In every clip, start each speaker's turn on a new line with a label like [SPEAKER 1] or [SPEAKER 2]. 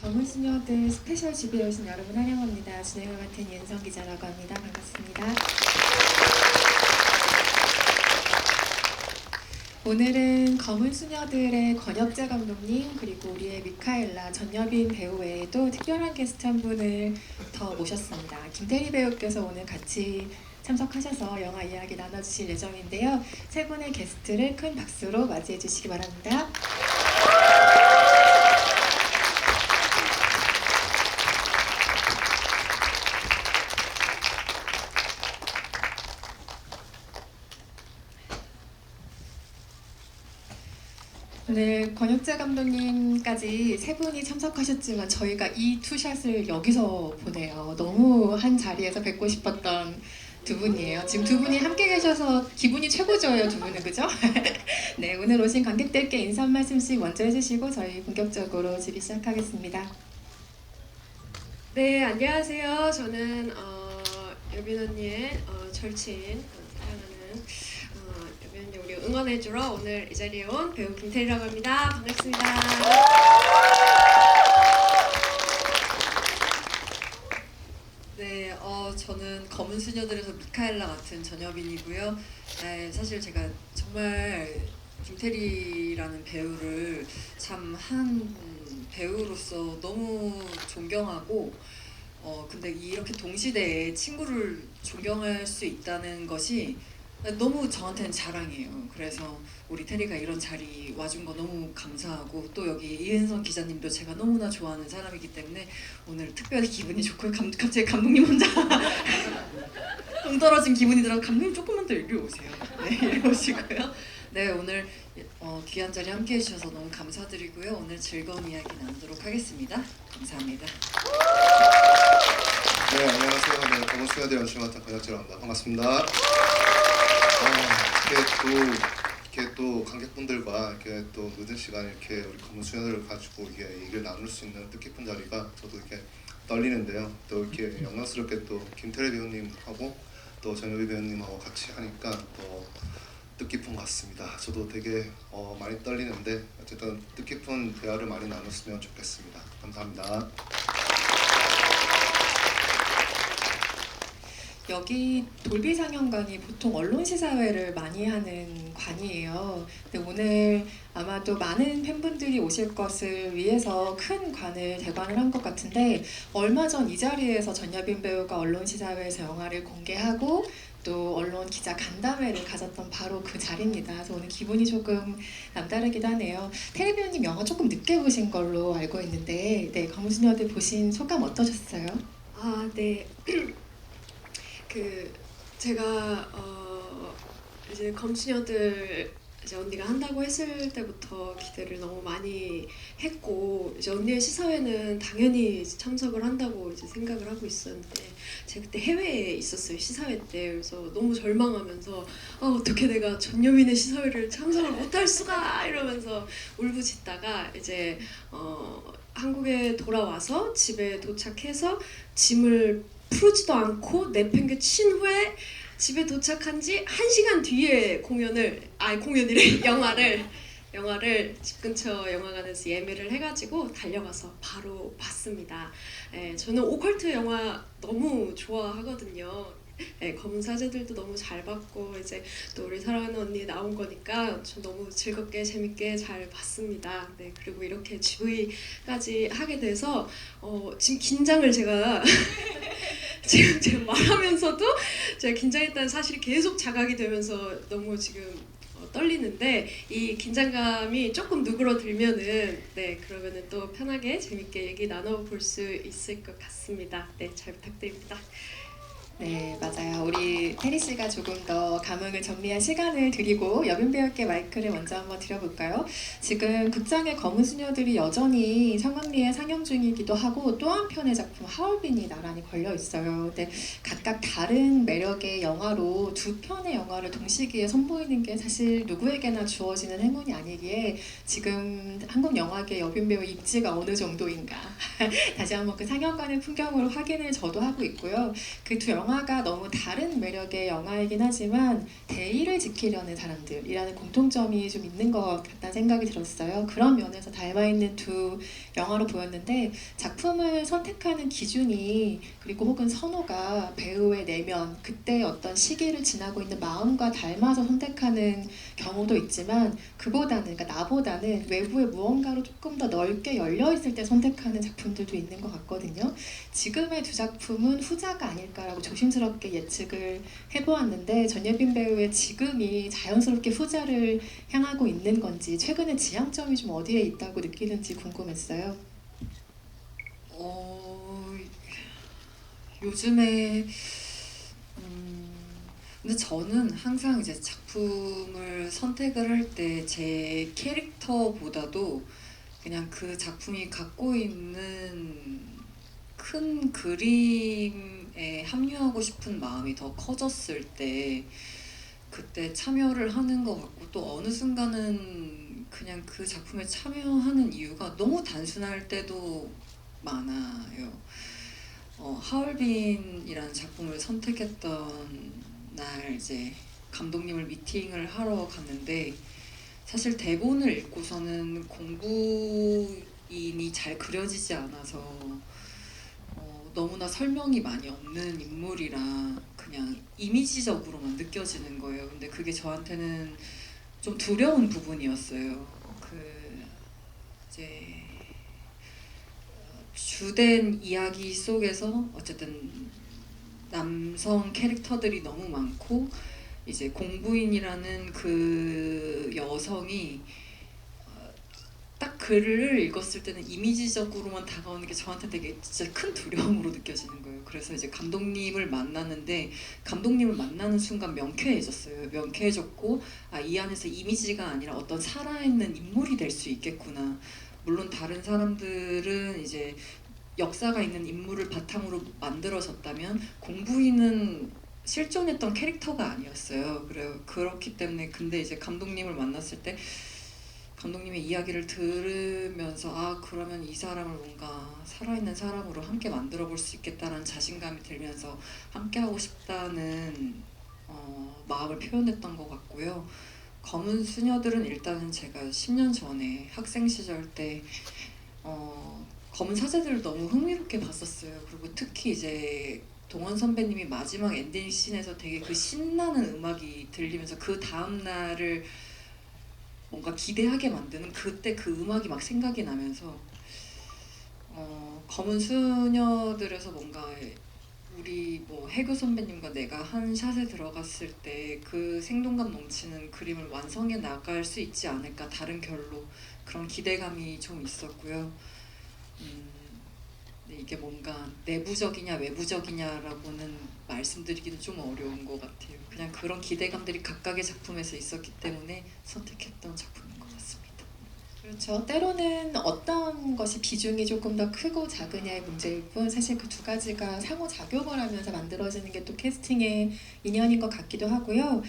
[SPEAKER 1] 검은 수녀들 스페셜 집에 오신 여러분 환영합니다. 진행을 맡은 윤성 기자라고 합니다. 반갑습니다. 오늘은 검은 수녀들의 권혁재 감독님 그리고 우리의 미카엘라 전여빈 배우 외에도 특별한 게스트 한 분을 더 모셨습니다. 김태리 배우께서 오늘 같이 참석하셔서 영화 이야기 나눠주실 예정인데요. 세 분의 게스트를 큰 박수로 맞이해 주시기 바랍니다. 오늘 권혁재 감독님까지 세 분이 참석하셨지만 저희가 이 투샷을 여기서 보네요. 너무 한 자리에서 뵙고 싶었던 두 분이에요. 지금 두 분이 함께 계셔서 기분이 최고죠, 두 분은, 그죠? 네, 오늘 오신 관객들께 인사 한 말씀씩 먼저 해주시고 저희 본격적으로 질의 시작하겠습니다.
[SPEAKER 2] 네, 안녕하세요. 저는 여빈 언니의 절친, 사랑하는 여빈 언니 우리 응원해주러 오늘 이 자리에 온 배우 김태리라고 합니다. 반갑습니다.
[SPEAKER 3] 네, 저는 검은 수녀들에서 미카엘라 맡은 전여빈이고요. 네, 사실 제가 정말 김태리라는 배우를 참 한 배우로서 너무 존경하고 근데 이렇게 동시대에 친구를 존경할 수 있다는 것이 너무 저한테는 자랑이에요. 그래서 우리 테리가 이런 자리 와준 거 너무 감사하고 또 여기 이은성 기자님도 제가 너무나 좋아하는 사람이기 때문에 오늘 특별히 기분이 좋고요. 갑자기 감독님 혼자 동떨어진 기분이 들어 감독님 조금만 더 이리 오세요. 네, 이리 오시고요. 네, 오늘 귀한 자리 함께 해주셔서 너무 감사드리고요. 오늘 즐거운 이야기 나누도록 하겠습니다. 감사합니다.
[SPEAKER 4] 네, 안녕하세요. 네, 검은 수녀들 연출 맡은 권혁재라고 합니다. 반갑습니다. 이렇게 또 관객분들과 이렇게 또 늦은 시간에 이렇게 우리 검은 수녀들을 가지고 이게 얘기를 나눌 수 있는 뜻깊은 자리가 저도 이렇게 떨리는데요. 또 이렇게 영광스럽게 또 김태리 배우님하고 또 전여빈 배우님하고 같이 하니까 또 뜻깊은 것 같습니다. 저도 되게 많이 떨리는데 어쨌든 뜻깊은 대화를 많이 나눴으면 좋겠습니다. 감사합니다.
[SPEAKER 1] 여기 돌비 상영관이 보통 언론 시사회를 많이 하는 관이에요. 근데 오늘 아마도 많은 팬분들이 오실 것을 위해서 큰 관을 대관을 한 것 같은데 얼마 전 이 자리에서 전여빈 배우가 언론 시사회에서 영화를 공개하고 또 언론 기자 간담회를 가졌던 바로 그 자리입니다. 그래서 오늘 기분이 조금 남다르기도 하네요. 테리 배우님 영화 조금 늦게 보신 걸로 알고 있는데 네, 검은 수녀들 보신 소감 어떠셨어요?
[SPEAKER 2] 아, 네. 제가 이제 검수녀들 이제 언니가 한다고 했을 때부터 기대를 너무 많이 했고 이제 언니의 시사회는 당연히 참석을 한다고 이제 생각을 하고 있었는데 제가 그때 해외에 있었어요, 시사회 때. 그래서 너무 절망하면서 어떻게 내가 전여빈의 시사회를 참석을 못할 수가 이러면서 울부짖다가 이제 한국에 돌아와서 집에 도착해서 짐을 풀지도 않고 내팽개 친 후에 집에 도착한 지 1시간 뒤에 영화를 집 근처 영화관에서 예매를 해가지고 달려가서 바로 봤습니다. 저는 오컬트 영화 너무 좋아하거든요. 검은 사제들도 너무 잘 봤고 이제 또 우리 사랑하는 언니 나온 거니까 저 너무 즐겁게 재밌게 잘 봤습니다. 네, 그리고 이렇게 GV까지 하게 돼서 지금 긴장을 제가 지금 제가 말하면서도 제가 긴장했다는 사실이 계속 자각이 되면서 너무 지금 떨리는데 이 긴장감이 조금 누그러들면은 네, 그러면은 또 편하게 재밌게 얘기 나눠볼 수 있을 것 같습니다. 네, 잘 부탁드립니다.
[SPEAKER 1] 네, 맞아요. 우리 테리 씨가 조금 더 감흥을 정리한 시간을 드리고 여빈 배우께 마이크를 먼저 한번 드려볼까요? 지금 극장의 검은 수녀들이 여전히 성황리에 상영 중이기도 하고 또 한편의 작품 하얼빈이 나란히 걸려 있어요. 근데 각각 다른 매력의 영화로 두 편의 영화를 동시기에 선보이는 게 사실 누구에게나 주어지는 행운이 아니기에 지금 한국 영화계 여빈 배우 입지가 어느 정도인가 다시 한번 그 상영관의 풍경으로 확인을 저도 하고 있고요. 그 두 영화 영화가 너무 다른 매력의 영화이긴 하지만 대의를 지키려는 사람들이라는 공통점이 좀 있는 것 같다는 생각이 들었어요. 그런 면에서 닮아있는 두 영화로 보였는데 작품을 선택하는 기준이 그리고 혹은 선호가 배우의 내면, 그때 어떤 시기를 지나고 있는 마음과 닮아서 선택하는 경우도 있지만 그보다는, 그러니까 나보다는 외부의 무언가로 조금 더 넓게 열려있을 때 선택하는 작품들도 있는 것 같거든요. 지금의 두 작품은 후자가 아닐까라고 조심스럽게 예측을 해보았는데 전예빈 배우의 지금이 자연스럽게 후자를 향하고 있는 건지 최근에 지향점이 좀 어디에 있다고 느끼는지 궁금했어요.
[SPEAKER 3] 요즘에 근데 저는 항상 이제 작품을 선택을 할 때 제 캐릭터보다도 그냥 그 작품이 갖고 있는 큰 그림에 합류하고 싶은 마음이 더 커졌을 때 그때 참여를 하는 것 같고, 또 어느 순간은 그냥 그 작품에 참여하는 이유가 너무 단순할 때도 많아요. 하얼빈이라는 작품을 선택했던 날 이제 감독님을 미팅을 하러 갔는데, 사실 대본을 읽고서는 공부인이 잘 그려지지 않아서 너무나 설명이 많이 없는 인물이라 그냥 이미지적으로만 느껴지는 거예요. 근데 그게 저한테는 좀 두려운 부분이었어요. 이제 주된 이야기 속에서 어쨌든 남성 캐릭터들이 너무 많고 이제 공부인이라는 그 여성이 딱 글을 읽었을 때는 이미지적으로만 다가오는 게 저한테 되게 진짜 큰 두려움으로 느껴지는 거예요. 그래서 이제 감독님을 만났는데 감독님을 만나는 순간 명쾌해졌어요. 명쾌해졌고 이 안에서 이미지가 아니라 어떤 살아있는 인물이 될 수 있겠구나. 물론 다른 사람들은 이제 역사가 있는 인물을 바탕으로 만들어졌다면 공부인은 실존했던 캐릭터가 아니었어요. 그렇기 때문에 근데 이제 감독님을 만났을 때 감독님의 이야기를 들으면서 그러면 이 사람을 뭔가 살아있는 사람으로 함께 만들어 볼 수 있겠다라는 자신감이 들면서 함께 하고 싶다는 마음을 표현했던 것 같고요. 검은 수녀들은 일단은 제가 10년 전에 학생 시절 때 검은 사제들을 너무 흥미롭게 봤었어요. 그리고 특히 이제 동원 선배님이 마지막 엔딩 씬에서 되게 그 신나는 음악이 들리면서 그 다음 날을 뭔가 기대하게 만드는 그때 그 음악이 막 생각이 나면서 검은 수녀들에서 뭔가 우리 뭐 해교 선배님과 내가 한 샷에 들어갔을 때 그 생동감 넘치는 그림을 완성해 나갈 수 있지 않을까, 다른 결로 그런 기대감이 좀 있었고요. 근데 이게 뭔가 내부적이냐 외부적이냐라고는 말씀드리기는 좀 어려운 것 같아요. 그냥 그런 기대감들이 각각의 작품에서 있었기 때문에 선택했던 작품인 것 같습니다.
[SPEAKER 1] 그렇죠. 때로는 어떤 것이 비중이 조금 더 크고 작으냐의 문제일 뿐 사실 그 두 가지가 상호작용을 하면서 만들어지는 게 또 캐스팅의 인연인 것 같기도 하고요.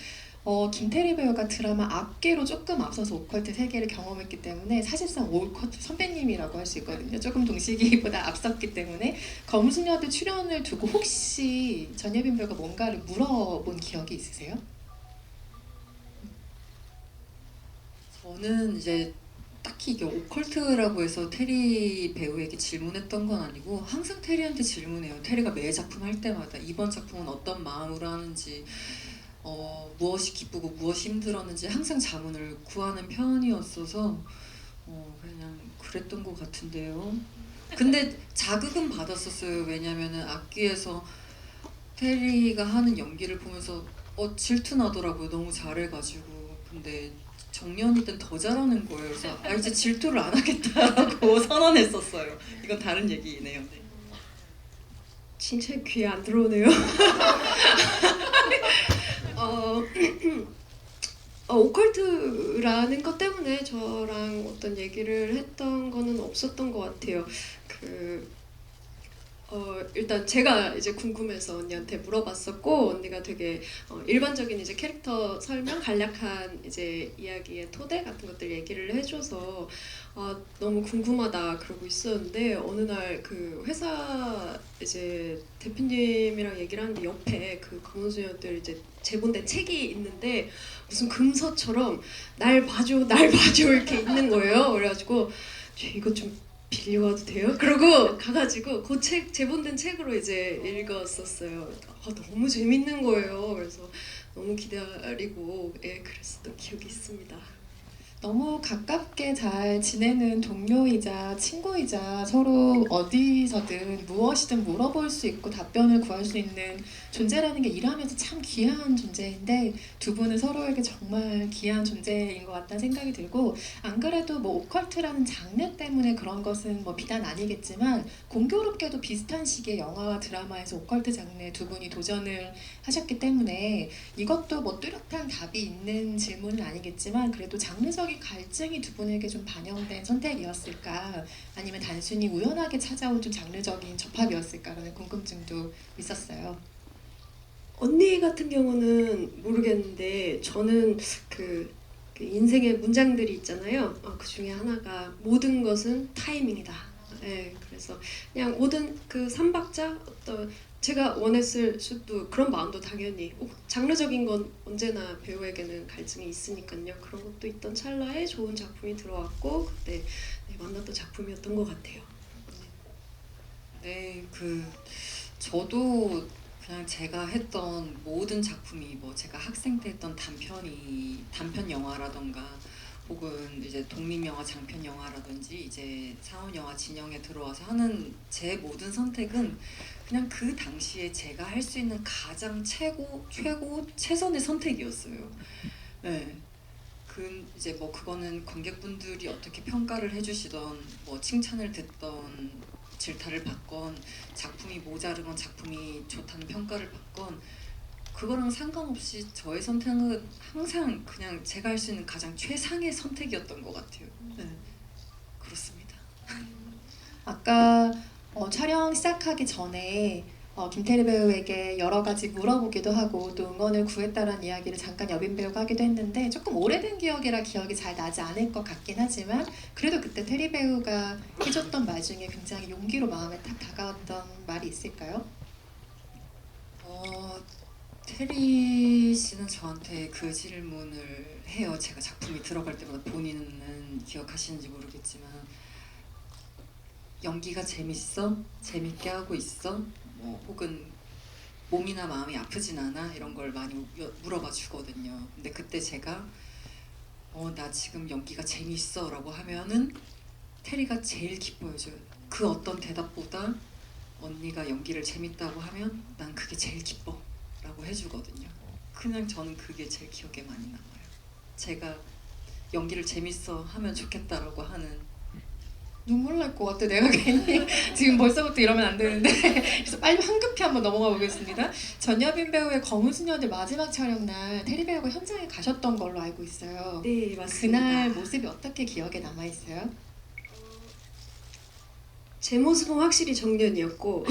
[SPEAKER 1] 김태리 배우가 드라마 악계로 조금 앞서서 오컬트 세계를 경험했기 때문에 사실상 오컬트 선배님이라고 할 수 있거든요. 조금 동시기보다 앞섰기 때문에 검수녀들 출연을 두고 혹시 전예빈 배우가 뭔가를 물어본 기억이 있으세요?
[SPEAKER 3] 저는 이제 딱히 이게 오컬트라고 해서 테리 배우에게 질문했던 건 아니고 항상 테리한테 질문해요. 테리가 매 작품 할 때마다 이번 작품은 어떤 마음으로 하는지, 무엇이 기쁘고 무엇이 힘들었는지 항상 자문을 구하는 편이었어서 그냥 그랬던 것 같은데요. 근데 자극은 받았었어요. 왜냐면은 악기에서 테리가 하는 연기를 보면서 질투나더라고요. 너무 잘해가지고. 근데 정년일 땐 더 잘하는 거예요. 그래서 이제 질투를 안 하겠다라고 선언했었어요. 이건 다른 얘기네요. 네.
[SPEAKER 2] 진짜 귀에 안 들어오네요. 오컬트라는 것 때문에 저랑 어떤 얘기를 했던 거는 없었던 것 같아요. 일단 제가 이제 궁금해서 언니한테 물어봤었고 언니가 되게 일반적인 이제 캐릭터 설명 간략한 이제 이야기의 토대 같은 것들 얘기를 해줘서 너무 궁금하다 그러고 있었는데 어느 날 그 회사 이제 대표님이랑 얘기를 하는데 옆에 그 검은소년들 이제 제본된 책이 있는데 무슨 금서처럼 날 봐줘 이렇게 있는 거예요. 그래가지고 저 이거 좀 빌려가도 돼요? 그러고 가가지고 그 책 제본된 책으로 이제 읽었었어요. 너무 재밌는 거예요. 그래서 너무 기다리고 그랬었던 기억이 있습니다.
[SPEAKER 1] 너무 가깝게 잘 지내는 동료이자 친구이자 서로 어디서든 무엇이든 물어볼 수 있고 답변을 구할 수 있는 존재라는 게 일하면서 참 귀한 존재인데 두 분은 서로에게 정말 귀한 존재인 것 같다는 생각이 들고 안 그래도 뭐 오컬트라는 장르 때문에 그런 것은 뭐 비단 아니겠지만 공교롭게도 비슷한 시기에 영화와 드라마에서 오컬트 장르에 두 분이 도전을 하셨기 때문에 이것도 뭐 뚜렷한 답이 있는 질문은 아니겠지만 그래도 장르적인 갈증이 두 분에게 좀 반영된 선택이었을까 아니면 단순히 우연하게 찾아온 좀 장르적인 접합이었을까라는 궁금증도 있었어요.
[SPEAKER 2] 언니 같은 경우는 모르겠는데 저는 그 인생의 문장들이 있잖아요. 그 중에 하나가 모든 것은 타이밍이다. 그래서 그냥 모든 그 삼박자 어떤 제가 원했을 수도 그런 마음도 당연히 장르적인 건 언제나 배우에게는 갈증이 있으니까요. 그런 것도 있던 찰나에 좋은 작품이 들어왔고 그때 만났던 작품이었던 것 같아요.
[SPEAKER 3] 네, 저도 그냥 제가 했던 모든 작품이 뭐 제가 학생 때 했던 단편 영화라던가 혹은 이제 독립 영화, 장편 영화라든지 이제 상업 영화 진영에 들어와서 하는 제 모든 선택은 그냥 그 당시에 제가 할 수 있는 가장 최고 최선의 선택이었어요. 네. 이제 뭐 그거는 관객분들이 어떻게 평가를 해주시던 뭐 칭찬을 듣던 질타를 받건 작품이 모자르건 작품이 좋다는 평가를 받건 그거랑 상관없이 저의 선택은 항상 그냥 제가 할 수 있는 가장 최상의 선택이었던 것 같아요. 네, 그렇습니다.
[SPEAKER 1] 아까 촬영 시작하기 전에 김태리 배우에게 여러 가지 물어보기도 하고 또 응원을 구했다라는 이야기를 잠깐 여빈 배우가 하기도 했는데 조금 오래된 기억이라 기억이 잘 나지 않을 것 같긴 하지만 그래도 그때 태리 배우가 해줬던 말 중에 굉장히 용기로 마음에 탁 다가왔던 말이 있을까요?
[SPEAKER 3] 테리 씨는 저한테 그 질문을 해요. 제가 작품이 들어갈 때마다 본인은 기억하시는지 모르겠지만 연기가 재밌어? 재밌게 하고 있어? 뭐 혹은 몸이나 마음이 아프진 않아? 이런 걸 많이 물어봐 주거든요. 근데 그때 제가 나 지금 연기가 재밌어 라고 하면은 테리가 제일 기뻐해줘요. 그 어떤 대답보다 언니가 연기를 재밌다고 하면 난 그게 제일 기뻐 라고 해주거든요. 그냥 저는 그게 제일 기억에 많이 남아요. 제가 연기를 재밌어 하면 좋겠다라고 하는
[SPEAKER 1] 눈물 날 것 같아. 내가 괜히 지금 벌써부터 이러면 안 되는데 그래서 빨리 황급히 한번 넘어가 보겠습니다. 전여빈 배우의 검은 수녀들 마지막 촬영 날 테리 배우가 현장에 가셨던 걸로 알고 있어요.
[SPEAKER 2] 네, 맞습니다.
[SPEAKER 1] 그날 모습이 어떻게 기억에 남아 있어요?
[SPEAKER 2] 제 모습은 확실히 정년이었고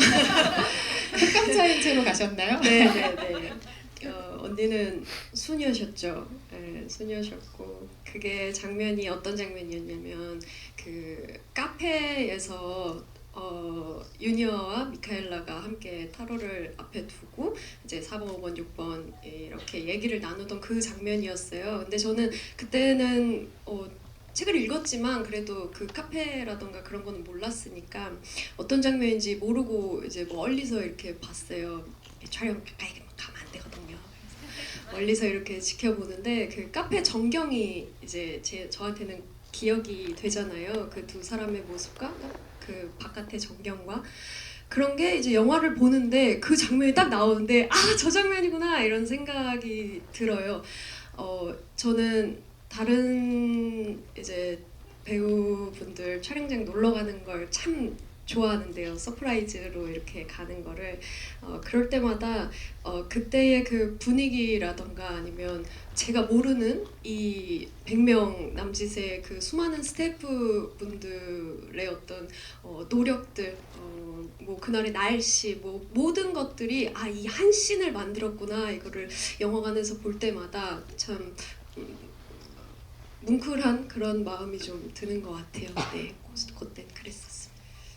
[SPEAKER 1] 색감 차인 채로 가셨나요?
[SPEAKER 2] 네네네. 언니는 수녀셨죠. 수녀셨고 그게 장면이 어떤 장면이었냐면 그 카페에서 유니어와 미카엘라가 함께 타로를 앞에 두고 이제 4번, 5번, 6번 이렇게 얘기를 나누던 그 장면이었어요. 근데 저는 그때는 책을 읽었지만 그래도 그 카페라던가 그런 거는 몰랐으니까 어떤 장면인지 모르고 이제 멀리서 이렇게 봤어요. 촬영 가까이 가면 안 되거든요. 멀리서 이렇게 지켜보는데 그 카페 전경이 이제 저한테는 기억이 되잖아요. 그 두 사람의 모습과 그 바깥의 전경과 그런 게 이제 영화를 보는데 그 장면이 딱 나오는데 저 장면이구나 이런 생각이 들어요. 저는 다른 이제 배우분들 촬영장 놀러 가는 걸 참 좋아하는데요. 서프라이즈로 이렇게 가는 거를 그럴 때마다 그때의 그 분위기라던가 아니면 제가 모르는 이 100명 남짓의 그 수많은 스태프분들의 어떤 노력들, 뭐 그날의 날씨, 뭐 모든 것들이 이 한 씬을 만들었구나 이거를 영화관에서 볼 때마다 참 뭉클한 그런 마음이 좀 드는 것 같아요. 네, 그때 그랬었습니다.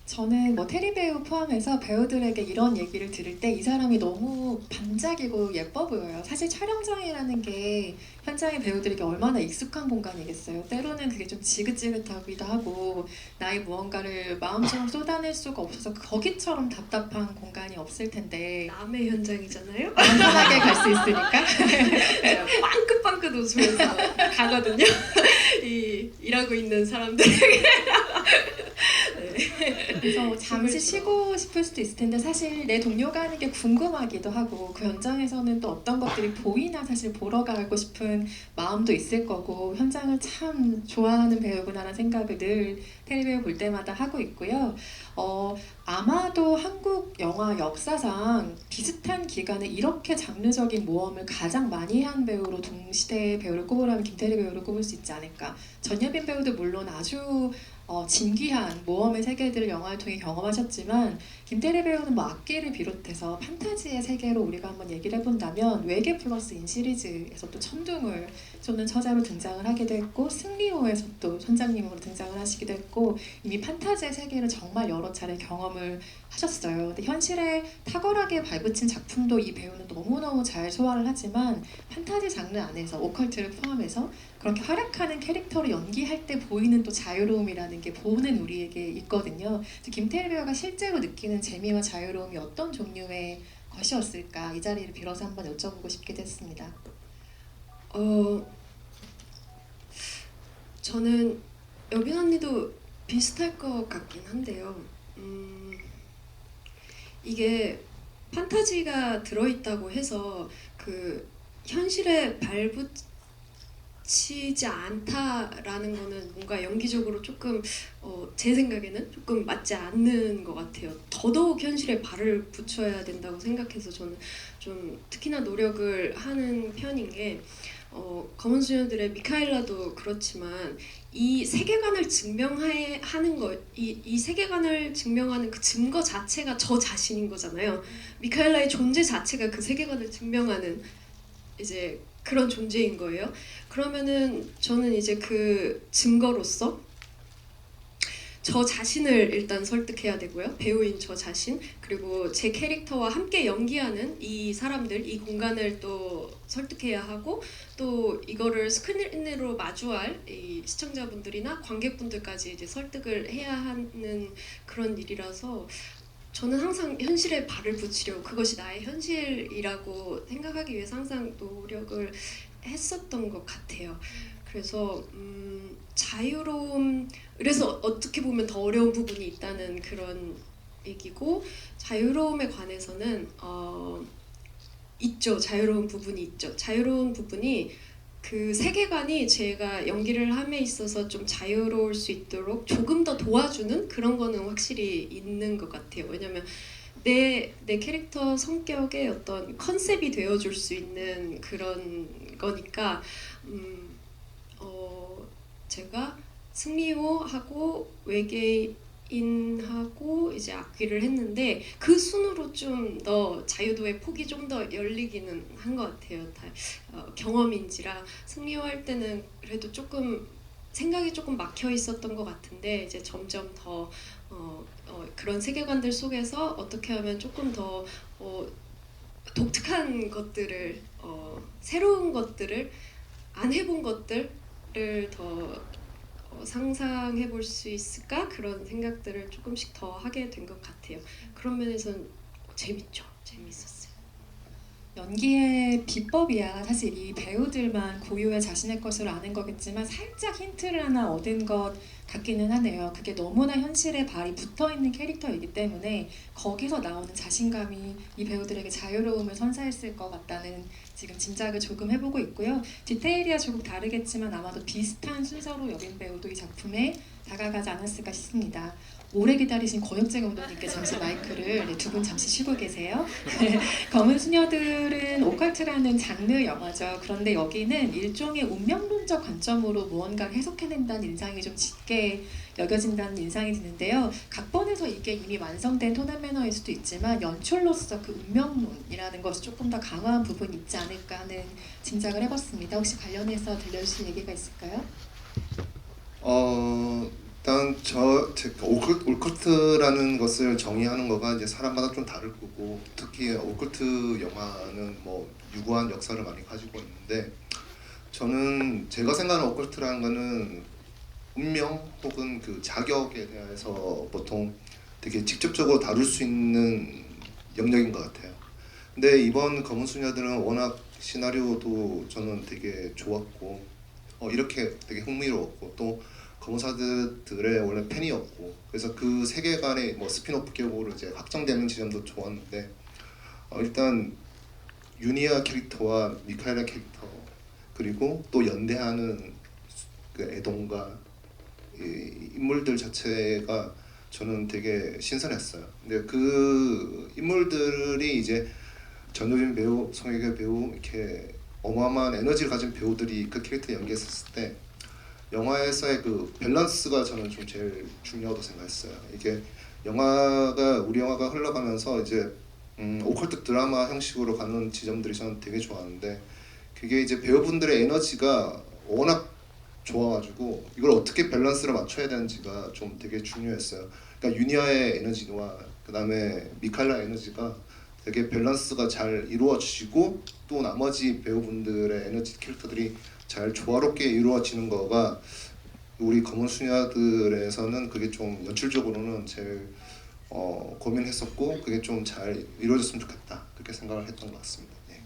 [SPEAKER 1] 저는 뭐 테리 배우 포함해서 배우들에게 이런 얘기를 들을 때 이 사람이 너무 반짝이고 예뻐 보여요. 사실 촬영장이라는 게 현장의 배우들에게 얼마나 익숙한 공간이겠어요. 때로는 그게 좀 지긋지긋하기도 하고 나의 무언가를 마음처럼 쏟아낼 수가 없어서 거기처럼 답답한 공간이 없을 텐데
[SPEAKER 2] 남의 현장이잖아요.
[SPEAKER 1] 마음 편하게 갈 수 있으니까
[SPEAKER 2] 빵긋빵긋 웃으면서 가거든요. 일하고 있는 사람들에게.
[SPEAKER 1] 그래서 잠시 쉬고 싶을 수도 있을 텐데 사실 내 동료가 하는 게 궁금하기도 하고 그 현장에서는 또 어떤 것들이 보이나 사실 보러 가고 싶은 마음도 있을 거고 현장을 참 좋아하는 배우구나라는 생각을 늘 테레비 배우 볼 때마다 하고 있고요. 아마도 한국 영화 역사상 비슷한 기간에 이렇게 장르적인 모험을 가장 많이 한 배우로 동시대의 배우를 꼽으라면 김태리 배우를 꼽을 수 있지 않을까. 전여빈 배우도 물론 아주 진귀한 모험의 세계들을 영화를 통해 경험하셨지만 김태리 배우는 뭐 악기를 비롯해서 판타지의 세계로 우리가 한번 얘기를 해본다면 외계 플러스 인 시리즈에서 또 천둥을 쏘는 처자로 등장을 하기도 했고 승리호에서 또 선장님으로 등장을 하시기도 했고 이미 판타지의 세계를 정말 여러 차례 경험을 하셨어요. 근데 현실에 탁월하게 발붙인 작품도 이 배우는 너무너무 잘 소화를 하지만 판타지 장르 안에서 오컬트를 포함해서 그렇게 활약하는 캐릭터를 연기할 때 보이는 또 자유로움이라는 게 보는 우리에게 있거든요. 김태리 배우가 실제로 느끼는 재미와 자유로움이 어떤 종류의 것이었을까 이 자리를 빌어서 한번 여쭤보고 싶게 됐습니다.
[SPEAKER 2] 저는 여빈 언니도 비슷할 것 같긴 한데요. 이게 판타지가 들어있다고 해서 그 현실에 발붙이지 않다라는 거는 뭔가 연기적으로 조금 제 생각에는 조금 맞지 않는 것 같아요. 더더욱 현실에 발을 붙여야 된다고 생각해서 저는 좀 특히나 노력을 하는 편인 게 검은 수녀들의 미카엘라도 그렇지만 이 세계관을 증명하는 것, 이 세계관을 증명하는 그 증거 자체가 저 자신인 거잖아요. 미카엘라의 존재 자체가 그 세계관을 증명하는 이제 그런 존재인 거예요. 그러면은 저는 이제 그 증거로서 저 자신을 일단 설득해야 되고요. 배우인 저 자신, 그리고 제 캐릭터와 함께 연기하는 이 사람들, 이 공간을 또 설득해야 하고 또 이거를 스크린으로 마주할 이 시청자분들이나 관객분들까지 이제 설득을 해야 하는 그런 일이라서 저는 항상 현실에 발을 붙이려고 그것이 나의 현실이라고 생각하기 위해서 항상 노력을 했었던 것 같아요. 그래서 자유로움, 그래서 어떻게 보면 더 어려운 부분이 있다는 그런 얘기고 자유로움에 관해서는 있죠. 자유로운 부분이 있죠. 자유로운 부분이 그 세계관이 제가 연기를 함에 있어서 좀 자유로울 수 있도록 조금 더 도와주는 그런 거는 확실히 있는 것 같아요. 왜냐면 내 캐릭터 성격의 어떤 컨셉이 되어줄 수 있는 그런 거니까 제가 승리호하고 외계인하고 이제 악귀를 했는데 그 순으로 좀 더 자유도의 폭이 좀 더 열리기는 한 것 같아요. 경험인지라 승리호 할 때는 그래도 조금 생각이 조금 막혀 있었던 것 같은데 이제 점점 더 그런 세계관들 속에서 어떻게 하면 조금 더 독특한 것들을 새로운 것들을 안 해본 것들을 더 상상해 볼 수 있을까 그런 생각들을 조금씩 더 하게 된 것 같아요. 그런 면에서는 재밌죠. 재밌었어요.
[SPEAKER 1] 연기의 비법이야 사실 이 배우들만 고유의 자신의 것을 아는 거겠지만 살짝 힌트를 하나 얻은 것 같기는 하네요. 그게 너무나 현실에 발이 붙어있는 캐릭터이기 때문에 거기서 나오는 자신감이 이 배우들에게 자유로움을 선사했을 것 같다는 지금 짐작을 조금 해보고 있고요. 디테일이야 조금 다르겠지만 아마도 비슷한 순서로 여빈 배우도 이 작품에 다가가지 않았을까 싶습니다. 오래 기다리신 권혁재 감독님께 잠시 마이크를 두 분 잠시 쉬고 계세요. 검은 수녀들은 오컬트라는 장르 영화죠. 그런데 여기는 일종의 운명론적 관점으로 무언가를 해석해낸다는 인상이 좀 짙게 여겨진다는 인상이 드는데요. 각본에서 이게 이미 완성된 톤 앤 매너일 수도 있지만 연출로서 그 운명론이라는 것이 조금 더 강화한 부분이 있지 않을까 하는 짐작을 해봤습니다. 혹시 관련해서 들려주실 얘기가 있을까요?
[SPEAKER 4] 일단 제가 오컬트라는 것을 정의하는 거가 이제 사람마다 좀 다를 거고, 특히 오컬트 영화는 뭐 유구한 역사를 많이 가지고 있는데, 저는 제가 생각하는 오컬트라는 거는 운명 혹은 그 자격에 대해서 보통 되게 직접적으로 다룰 수 있는 영역인 것 같아요. 근데 이번 검은 수녀들은 워낙 시나리오도 저는 되게 좋았고, 이렇게 되게 흥미로웠고, 또 검사들의 원래 팬이었고, 그래서 그 세계관의 뭐 스피노프 격으로 이제 확정되는 지점도 좋았는데, 일단 유니아 캐릭터와 미카엘라 캐릭터, 그리고 또 연대하는 그 애동과 이 인물들 자체가 저는 되게 신선했어요. 근데 그 인물들이 이제 전효진 배우, 송혜교 배우, 이렇게 어마어마한 에너지를 가진 배우들이 그 캐릭터 연기했었을 때 영화에서의 그 밸런스가 저는 좀 제일 중요하다고 생각했어요. 이게 우리 영화가 흘러가면서 이제 오컬트 드라마 형식으로 가는 지점들이 저는 되게 좋았는데, 그게 이제 배우분들의 에너지가 워낙 좋아가지고 이걸 어떻게 밸런스를 맞춰야 되는지가 좀 되게 중요했어요. 그러니까 유니아의 에너지와 그 다음에 미칼라 에너지가 되게 밸런스가 잘 이루어지고, 또 나머지 배우분들의 에너지 캐릭터들이 잘 조화롭게 이루어지는 거가 우리 검은 수녀들에서는 그게 좀 연출적으로는 제일 고민했었고, 그게 좀 잘 이루어졌으면 좋겠다, 그렇게 생각을 했던 것 같습니다. 네.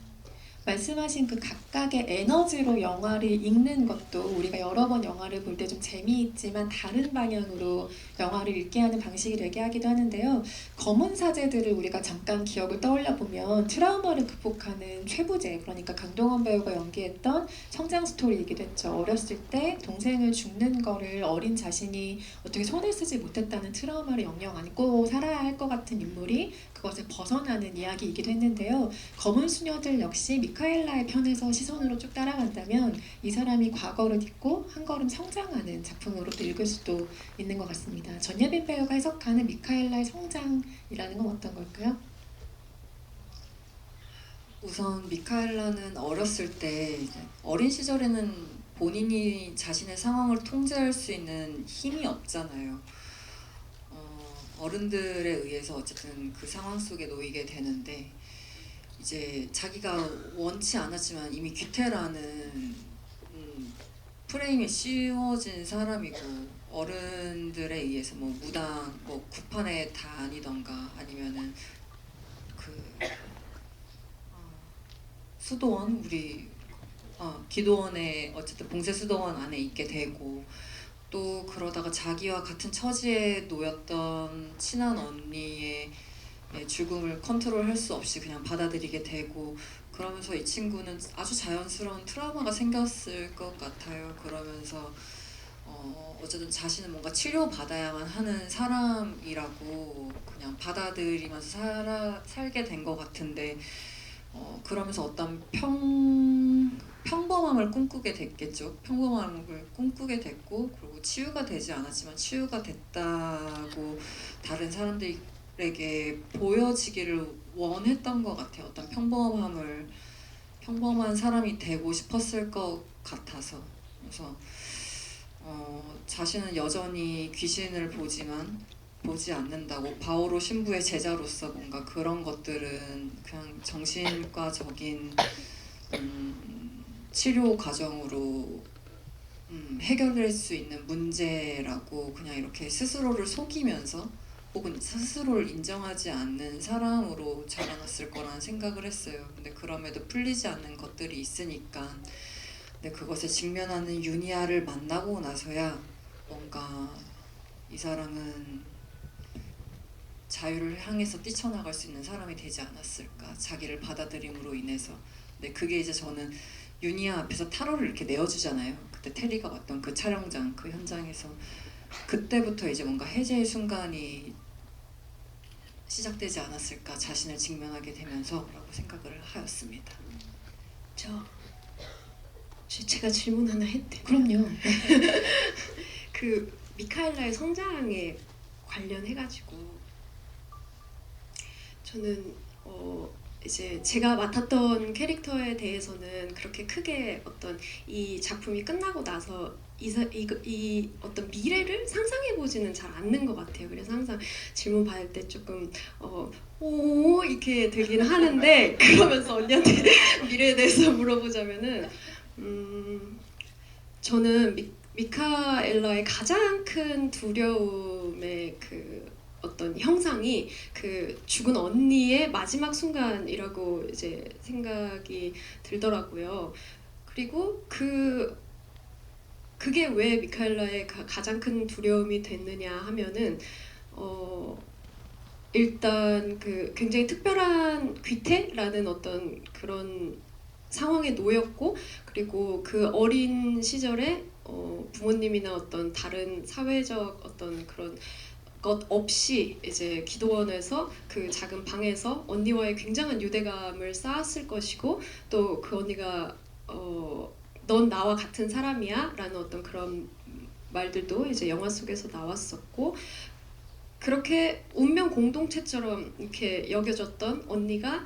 [SPEAKER 1] 말씀하신 그 각각의 에너지로 영화를 읽는 것도 우리가 여러 번 영화를 볼 때 좀 재미있지만 다른 방향으로 영화를 읽게 하는 방식이 되게 하기도 하는데요. 검은 사제들을 우리가 잠깐 기억을 떠올려 보면 트라우마를 극복하는 최부재, 그러니까 강동원 배우가 연기했던 성장 스토리이기도 했죠. 어렸을 때 동생을 죽는 거를 어린 자신이 어떻게 손을 쓰지 못했다는 트라우마를 영영 안고 살아야 할 것 같은 인물이 그것을 벗어나는 이야기이기도 했는데요. 검은 수녀들 역시 미카엘라의 편에서 시선으로 쭉 따라간다면 이 사람이 과거를 딛고 한 걸음 성장하는 작품으로도 읽을 수도 있는 것 같습니다. 전예빈 배우가 해석하는 미카엘라의 성장이라는 건 어떤 걸까요?
[SPEAKER 3] 우선 미카엘라는 어렸을 때 이제 어린 시절에는 본인이 자신의 상황을 통제할 수 있는 힘이 없잖아요. 어른들에 의해서 어쨌든 그 상황 속에 놓이게 되는데, 이제 자기가 원치 않았지만 이미 귀태라는 프레임에 씌워진 사람이고, 어른들에 의해서 뭐 무당, 뭐 구판에 다니던가 아니면은 그 수도원, 우리 기도원에 어쨌든 봉쇄 수도원 안에 있게 되고, 또 그러다가 자기와 같은 처지에 놓였던 친한 언니의 죽음을 컨트롤할 수 없이 그냥 받아들이게 되고, 그러면서 이 친구는 아주 자연스러운 트라우마가 생겼을 것 같아요. 그러면서 어쨌든 자신은 뭔가 치료받아야만 하는 사람이라고 그냥 받아들이면서 살게 된 것 같은데, 그러면서 어떤 평범함을 꿈꾸게 됐겠죠. 평범함을 꿈꾸게 됐고, 그리고 치유가 되지 않았지만 치유가 됐다고 다른 사람들에게 보여지기를 원했던 것 같아요. 어떤 평범한 사람이 되고 싶었을 것 같아서. 그래서 자신은 여전히 귀신을 보지 않는다고, 바오로 신부의 제자로서 뭔가 그런 것들은 그냥 정신과적인 치료 과정으로 해결될 수 있는 문제라고 그냥 이렇게 스스로를 속이면서, 혹은 스스로를 인정하지 않는 사람으로 자라났을 거라는 생각을 했어요. 근데 그럼에도 풀리지 않는 것들이 있으니까, 근데 그것에 직면하는 유니아를 만나고 나서야 뭔가 이 사람은 자유를 향해서 뛰쳐나갈 수 있는 사람이 되지 않았을까, 자기를 받아들임으로 인해서. 네, 그게 이제 저는 유니아 앞에서 타로를 이렇게 내어주잖아요. 그때 테리가 왔던 그 촬영장, 그 현장에서 그때부터 이제 뭔가 해제의 순간이 시작되지 않았을까, 자신을 직면하게 되면서라고 생각을 하였습니다.
[SPEAKER 2] 제가 질문 하나 했대.
[SPEAKER 1] 그럼요.
[SPEAKER 2] 그 미카엘라의 성장에 관련해가지고 저는 이제 제가 맡았던 캐릭터에 대해서는 그렇게 크게 어떤 이 작품이 끝나고 나서 이 어떤 미래를 상상해 보지는 잘 않는 것 같아요. 그래서 항상 질문 받을 때 조금 오 이렇게 되긴 하는데 그러면서 언니한테 미래에 대해서 물어보자면은 저는 미카엘라의 가장 큰 두려움의 그 어떤 형상이 그 죽은 언니의 마지막 순간이라고 이제 생각이 들더라고요. 그리고 그게 왜 미카엘라의 가장 큰 두려움이 됐느냐 하면은 일단 그 굉장히 특별한 귀태라는 어떤 그런 상황에 놓였고, 그리고 그 어린 시절에 부모님이나 어떤 다른 사회적 어떤 그런 것 없이 이제 기도원에서 그 작은 방에서 언니와의 굉장한 유대감을 쌓았을 것이고, 또 그 언니가 넌 나와 같은 사람이야 라는 어떤 그런 말들도 이제 영화 속에서 나왔었고, 그렇게 운명 공동체처럼 이렇게 여겨졌던 언니가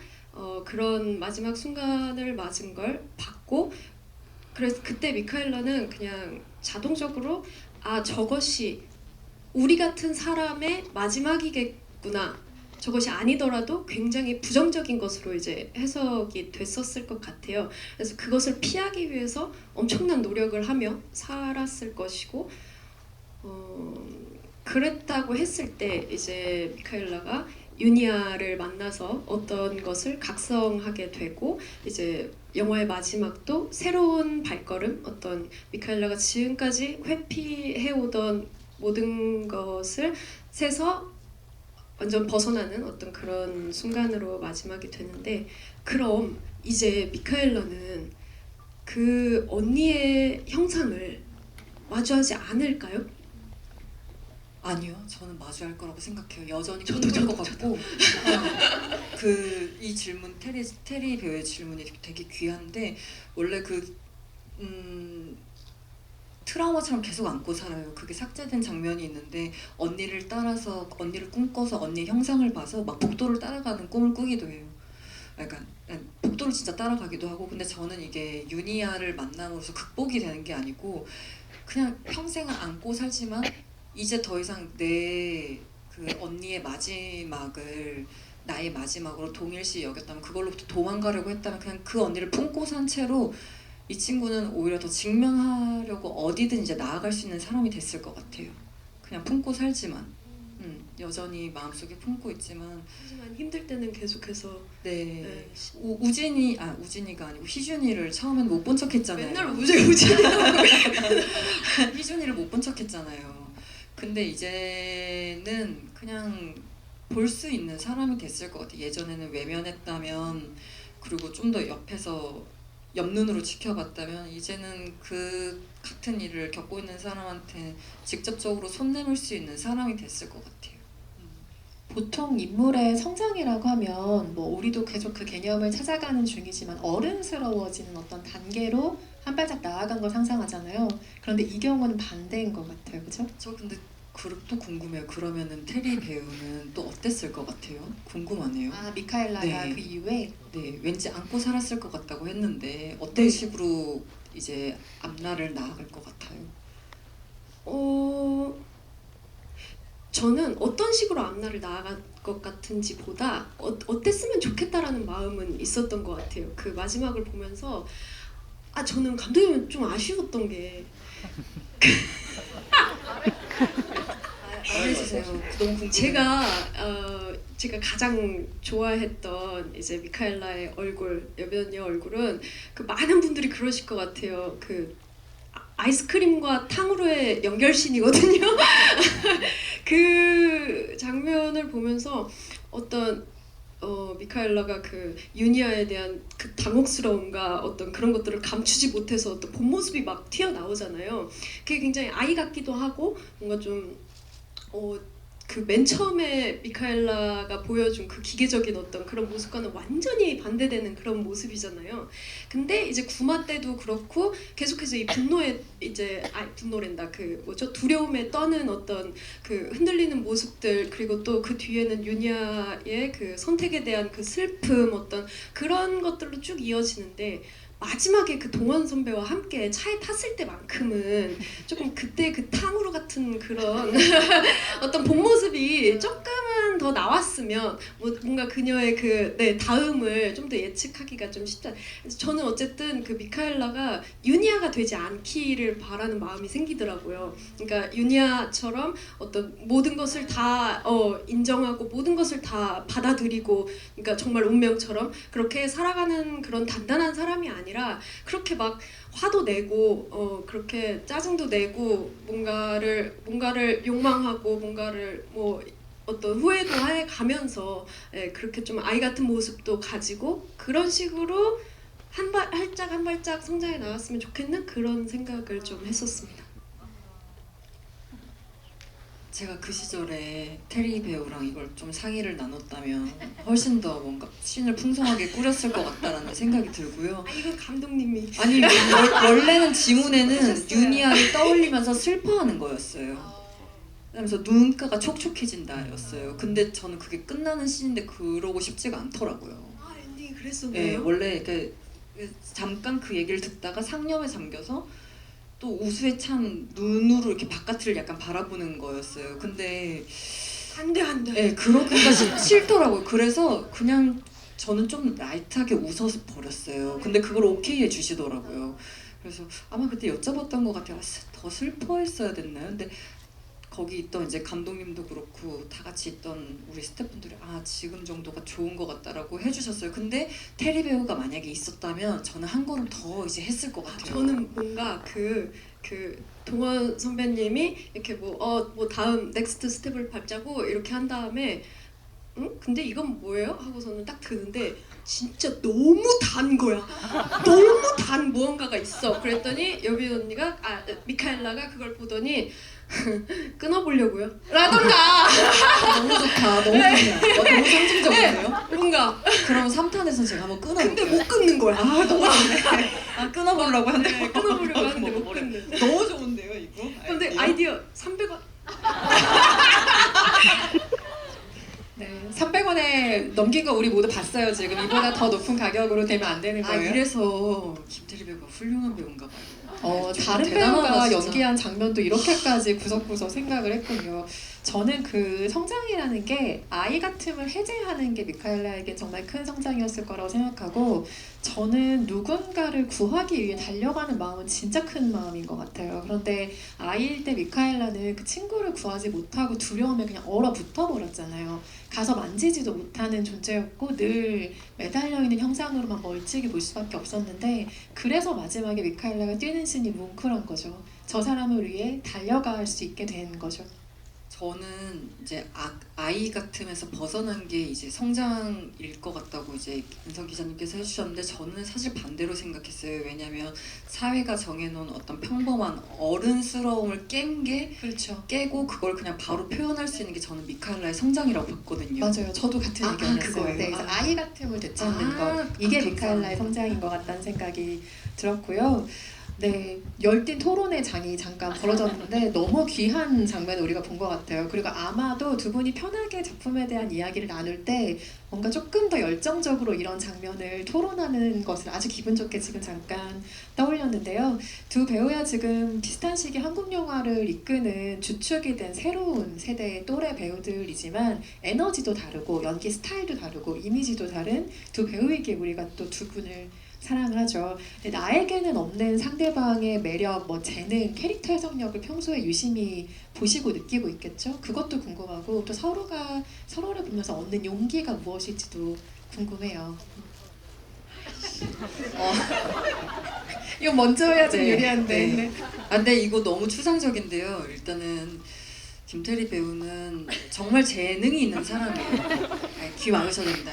[SPEAKER 2] 그런 마지막 순간을 맞은 걸 봤고, 그래서 그때 미카엘라는 그냥 자동적으로 저것이 우리 같은 사람의 마지막이겠구나, 저것이 아니더라도 굉장히 부정적인 것으로 이제 해석이 됐었을 것 같아요. 그래서 그것을 피하기 위해서 엄청난 노력을 하며 살았을 것이고, 그랬다고 했을 때 이제 미카엘라가 유니아를 만나서 어떤 것을 각성하게 되고, 이제 영화의 마지막도 새로운 발걸음, 어떤 미카엘라가 지금까지 회피해오던 모든 것을 세서 완전 벗어나는 어떤 그런 순간으로 마지막이 되는데, 그럼 이제 미카엘라는 그 언니의 형상을 마주하지 않을까요?
[SPEAKER 3] 아니요, 저는 마주할 거라고 생각해요. 여전히
[SPEAKER 2] 저도,
[SPEAKER 3] 꿈꿀 것
[SPEAKER 2] 저도.
[SPEAKER 3] 같고, 이 질문, 테리 배우의 질문이 되게 귀한데, 원래 트라우마처럼 계속 안고 살아요. 그게 삭제된 장면이 있는데, 언니를 따라서, 언니를 꿈꿔서 언니의 형상을 봐서 막 복도를 따라가는 꿈을 꾸기도 해요. 약간 복도를 진짜 따라가기도 하고. 근데 저는 이게 유니아를 만남으로써 극복이 되는 게 아니고, 그냥 평생을 안고 살지만 이제 더 이상 내 그 언니의 마지막을 나의 마지막으로 동일시 여겼다면, 그걸로부터 도망가려고 했다면, 그냥 그 언니를 품고 산 채로 이 친구는 오히려 더 직면하려고 어디든 이제 나아갈 수 있는 사람이 됐을 것 같아요. 그냥 품고 살지만, 여전히 마음속에 품고 있지만.
[SPEAKER 2] 하지만 힘들 때는 계속해서
[SPEAKER 3] 네. 우진이가 아니고 희준이를 처음에는 못 본 척했잖아요.
[SPEAKER 2] 맨날 우진이라고
[SPEAKER 3] 희준이를 못 본 척했잖아요. 근데 이제는 그냥 볼 수 있는 사람이 됐을 것 같아요. 예전에는 외면했다면, 그리고 좀 더 옆에서 옆눈으로 지켜봤다면, 이제는 그 같은 일을 겪고 있는 사람한테 직접적으로 손 내밀 수 있는 사람이 됐을 것 같아요.
[SPEAKER 1] 보통 인물의 성장이라고 하면 뭐 우리도 계속 그 개념을 찾아가는 중이지만 어른스러워지는 어떤 단계로 한 발짝 나아간 걸 상상하잖아요. 그런데 이 경우는 반대인 것 같아요, 그죠?
[SPEAKER 3] 저 근데 또 궁금해요. 그러면은 테리 배우는 또 어땠을 것 같아요? 궁금하네요.
[SPEAKER 1] 미카엘라가
[SPEAKER 3] 네.
[SPEAKER 1] 그 이후에
[SPEAKER 3] 네, 왠지 안고 살았을 것 같다고 했는데 어떤
[SPEAKER 1] 네.
[SPEAKER 3] 식으로 이제 앞날을 나아갈 것 같아요?
[SPEAKER 2] 저는 어떤 식으로 앞날을 나아갈 것 같은지보다 어땠으면 좋겠다라는 마음은 있었던 것 같아요. 그 마지막을 보면서 저는 감독님은 좀 아쉬웠던 게
[SPEAKER 3] 말해주세요. 너무 궁금해요.
[SPEAKER 2] 제가 가장 좋아했던 이제 미카엘라의 얼굴, 여변녀 얼굴은 그 많은 분들이 그러실 것 같아요. 그 아이스크림과 탕후루의 연결신이거든요. 그 장면을 보면서 어떤 미카엘라가 그 유니아에 대한 그 당혹스러움과 어떤 그런 것들을 감추지 못해서 어떤 본 모습이 막 튀어나오잖아요. 그게 굉장히 아이 같기도 하고 뭔가 좀 그 맨 처음에 미카엘라가 보여준 그 기계적인 어떤 그런 모습과는 완전히 반대되는 그런 모습이잖아요. 근데 이제 구마 때도 그렇고 계속해서 이 분노에 이제 분노랜다 그 뭐죠 두려움에 떠는 어떤 그 흔들리는 모습들 그리고 또 그 뒤에는 유니아의 그 선택에 대한 그 슬픔 어떤 그런 것들로 쭉 이어지는데 마지막에 그 동원 선배와 함께 차에 탔을 때만큼은 조금 그때 그 탕후루 같은 그런 어떤 본 모습이 조금은 더 나왔으면 뭔가 그녀의 그 다음을 좀 더 예측하기가 좀 쉽다. 그래서 저는 어쨌든 그 미카엘라가 유니아가 되지 않기를 바라는 마음이 생기더라고요. 그러니까 유니아처럼 어떤 모든 것을 다 인정하고 모든 것을 다 받아들이고 그러니까 정말 운명처럼 그렇게 살아가는 그런 단단한 사람이 아니라 그렇게 막 화도 내고 그렇게 짜증도 내고 뭔가를 욕망하고 뭔가를 뭐 어떤 후회도 해 가면서 그렇게 좀 아이 같은 모습도 가지고 그런 식으로 한 발짝 성장해 나갔으면 좋겠는 그런 생각을 좀 했었습니다.
[SPEAKER 3] 제가 그 시절에 테리 배우랑 이걸 좀 상의를 나눴다면 훨씬 더 뭔가 씬을 풍성하게 꾸렸을 것 같다라는 생각이 들고요.
[SPEAKER 2] 이거 감독님이
[SPEAKER 3] 아니 원래는 지문에는
[SPEAKER 2] 하셨어요.
[SPEAKER 3] 유니아를 떠올리면서 슬퍼하는 거였어요. 그러면서 눈가가 촉촉해진다였어요. 근데 저는 그게 끝나는 씬인데 그러고 싶지가 않더라고요.
[SPEAKER 2] 엔딩이
[SPEAKER 3] 네,
[SPEAKER 2] 그랬었나요?
[SPEAKER 3] 원래 잠깐 그 얘기를 듣다가 상념에 잠겨서 또 우수에 찬 눈으로 이렇게 바깥을 약간 바라보는 거였어요. 근데
[SPEAKER 2] 안돼
[SPEAKER 3] 네, 그러기가 싫더라고요. 그래서 그냥 저는 좀 라이트하게 웃어서 버렸어요. 근데 그걸 오케이 해주시더라고요. 그래서 아마 그때 여쭤봤던 것 같아요. 더 슬퍼했어야 됐나요? 근데 거기 있던 이제 감독님도 그렇고 다 같이 있던 우리 스태프분들이 지금 정도가 좋은 것 같다라고 해주셨어요. 근데 테리 배우가 만약에 있었다면 저는 한 걸음 더 이제 했을 것 같아요.
[SPEAKER 2] 저는 뭔가 그 동원 선배님이 이렇게 뭐 다음 넥스트 스텝을 밟자고 이렇게 한 다음에 근데 이건 뭐예요? 하고서는 딱 드는데 진짜 너무 단 거야. 너무 단 무언가가 있어. 그랬더니 여빈 언니가 미카엘라가 그걸 보더니 끊어보려고요? 라던가
[SPEAKER 3] 너무 좋다. 너무 좋네요. 너무 상징적이네요.
[SPEAKER 2] 뭔가
[SPEAKER 3] 그럼 3탄에서 제가 한번 끊어볼게요.
[SPEAKER 2] 근데 못 끊는 거야.
[SPEAKER 3] 너무 좋네. 끊어보려고 하는데
[SPEAKER 2] 네, 끊어보려고 하는데 못 끊는.
[SPEAKER 3] 너무 좋은데요, 이거?
[SPEAKER 2] 근데 아이디어 300원.
[SPEAKER 1] 네, 300원에 넘긴 거 우리 모두 봤어요. 지금 이보다 더 높은 가격으로 되면 안 되는 거예요.
[SPEAKER 3] 이래서 김태리 배우가 훌륭한 배우인가 봐요.
[SPEAKER 1] 다른
[SPEAKER 3] 대단하다,
[SPEAKER 1] 배우가
[SPEAKER 3] 진짜.
[SPEAKER 1] 연기한 장면도 이렇게까지 구석구석 생각을 했군요. 저는 그 성장이라는 게 아이 같음을 해제하는 게 미카엘라에게 정말 큰 성장이었을 거라고 생각하고 저는 누군가를 구하기 위해 달려가는 마음은 진짜 큰 마음인 것 같아요. 그런데 아이일 때 미카엘라는 그 친구를 구하지 못하고 두려움에 그냥 얼어붙어 버렸잖아요. 가서 만지지도 못하는 존재였고 늘 매달려 있는 형상으로만 멀찍이 볼 수밖에 없었는데 그래서 마지막에 미카엘라가 뛰는 씬이 뭉클한 거죠. 저 사람을 위해 달려갈 수 있게 된 거죠.
[SPEAKER 3] 저는 이제 아이 같음에서 벗어난 게 이제 성장일 것 같다고 이제 윤성 기자님께서 해주셨는데 저는 사실 반대로 생각했어요. 왜냐하면 사회가 정해놓은 어떤 평범한 어른스러움을
[SPEAKER 1] 그렇죠.
[SPEAKER 3] 깨고 그걸 그냥 바로 표현할 수 있는 게 저는 미카엘라의 성장이라고 봤거든요.
[SPEAKER 1] 맞아요. 저도 같은 의견을 했어요.
[SPEAKER 3] 그거예요?
[SPEAKER 1] 네, 그래서 아이 같음을 되찾는 것 이게
[SPEAKER 3] 감사합니다.
[SPEAKER 1] 미카엘라의 성장인 것 같다는 생각이 들었고요. 네, 열띤 토론의 장이 잠깐 벌어졌는데 너무 귀한 장면을 우리가 본 것 같아요. 그리고 아마도 두 분이 편하게 작품에 대한 이야기를 나눌 때 뭔가 조금 더 열정적으로 이런 장면을 토론하는 것을 아주 기분 좋게 지금 잠깐 떠올렸는데요. 두 배우야 지금 비슷한 시기 한국 영화를 이끄는 주축이 된 새로운 세대의 또래 배우들이지만 에너지도 다르고 연기 스타일도 다르고 이미지도 다른 두 배우에게 우리가 또 두 분을 사랑을 하죠. 근데 나에게는 없는 상대방의 매력, 재능, 캐릭터 해석력을 평소에 유심히 보시고 느끼고 있겠죠. 그것도 궁금하고 또 서로를 보면서 얻는 용기가 무엇일지도 궁금해요. 이거 먼저 해야 좀
[SPEAKER 3] 네,
[SPEAKER 1] 유리한데.
[SPEAKER 3] 네. 근데 이거 너무 추상적인데요. 일단은 김태리 배우는 정말 재능이 있는 사람이에요. 아니, 귀 막으셔야 됩니다.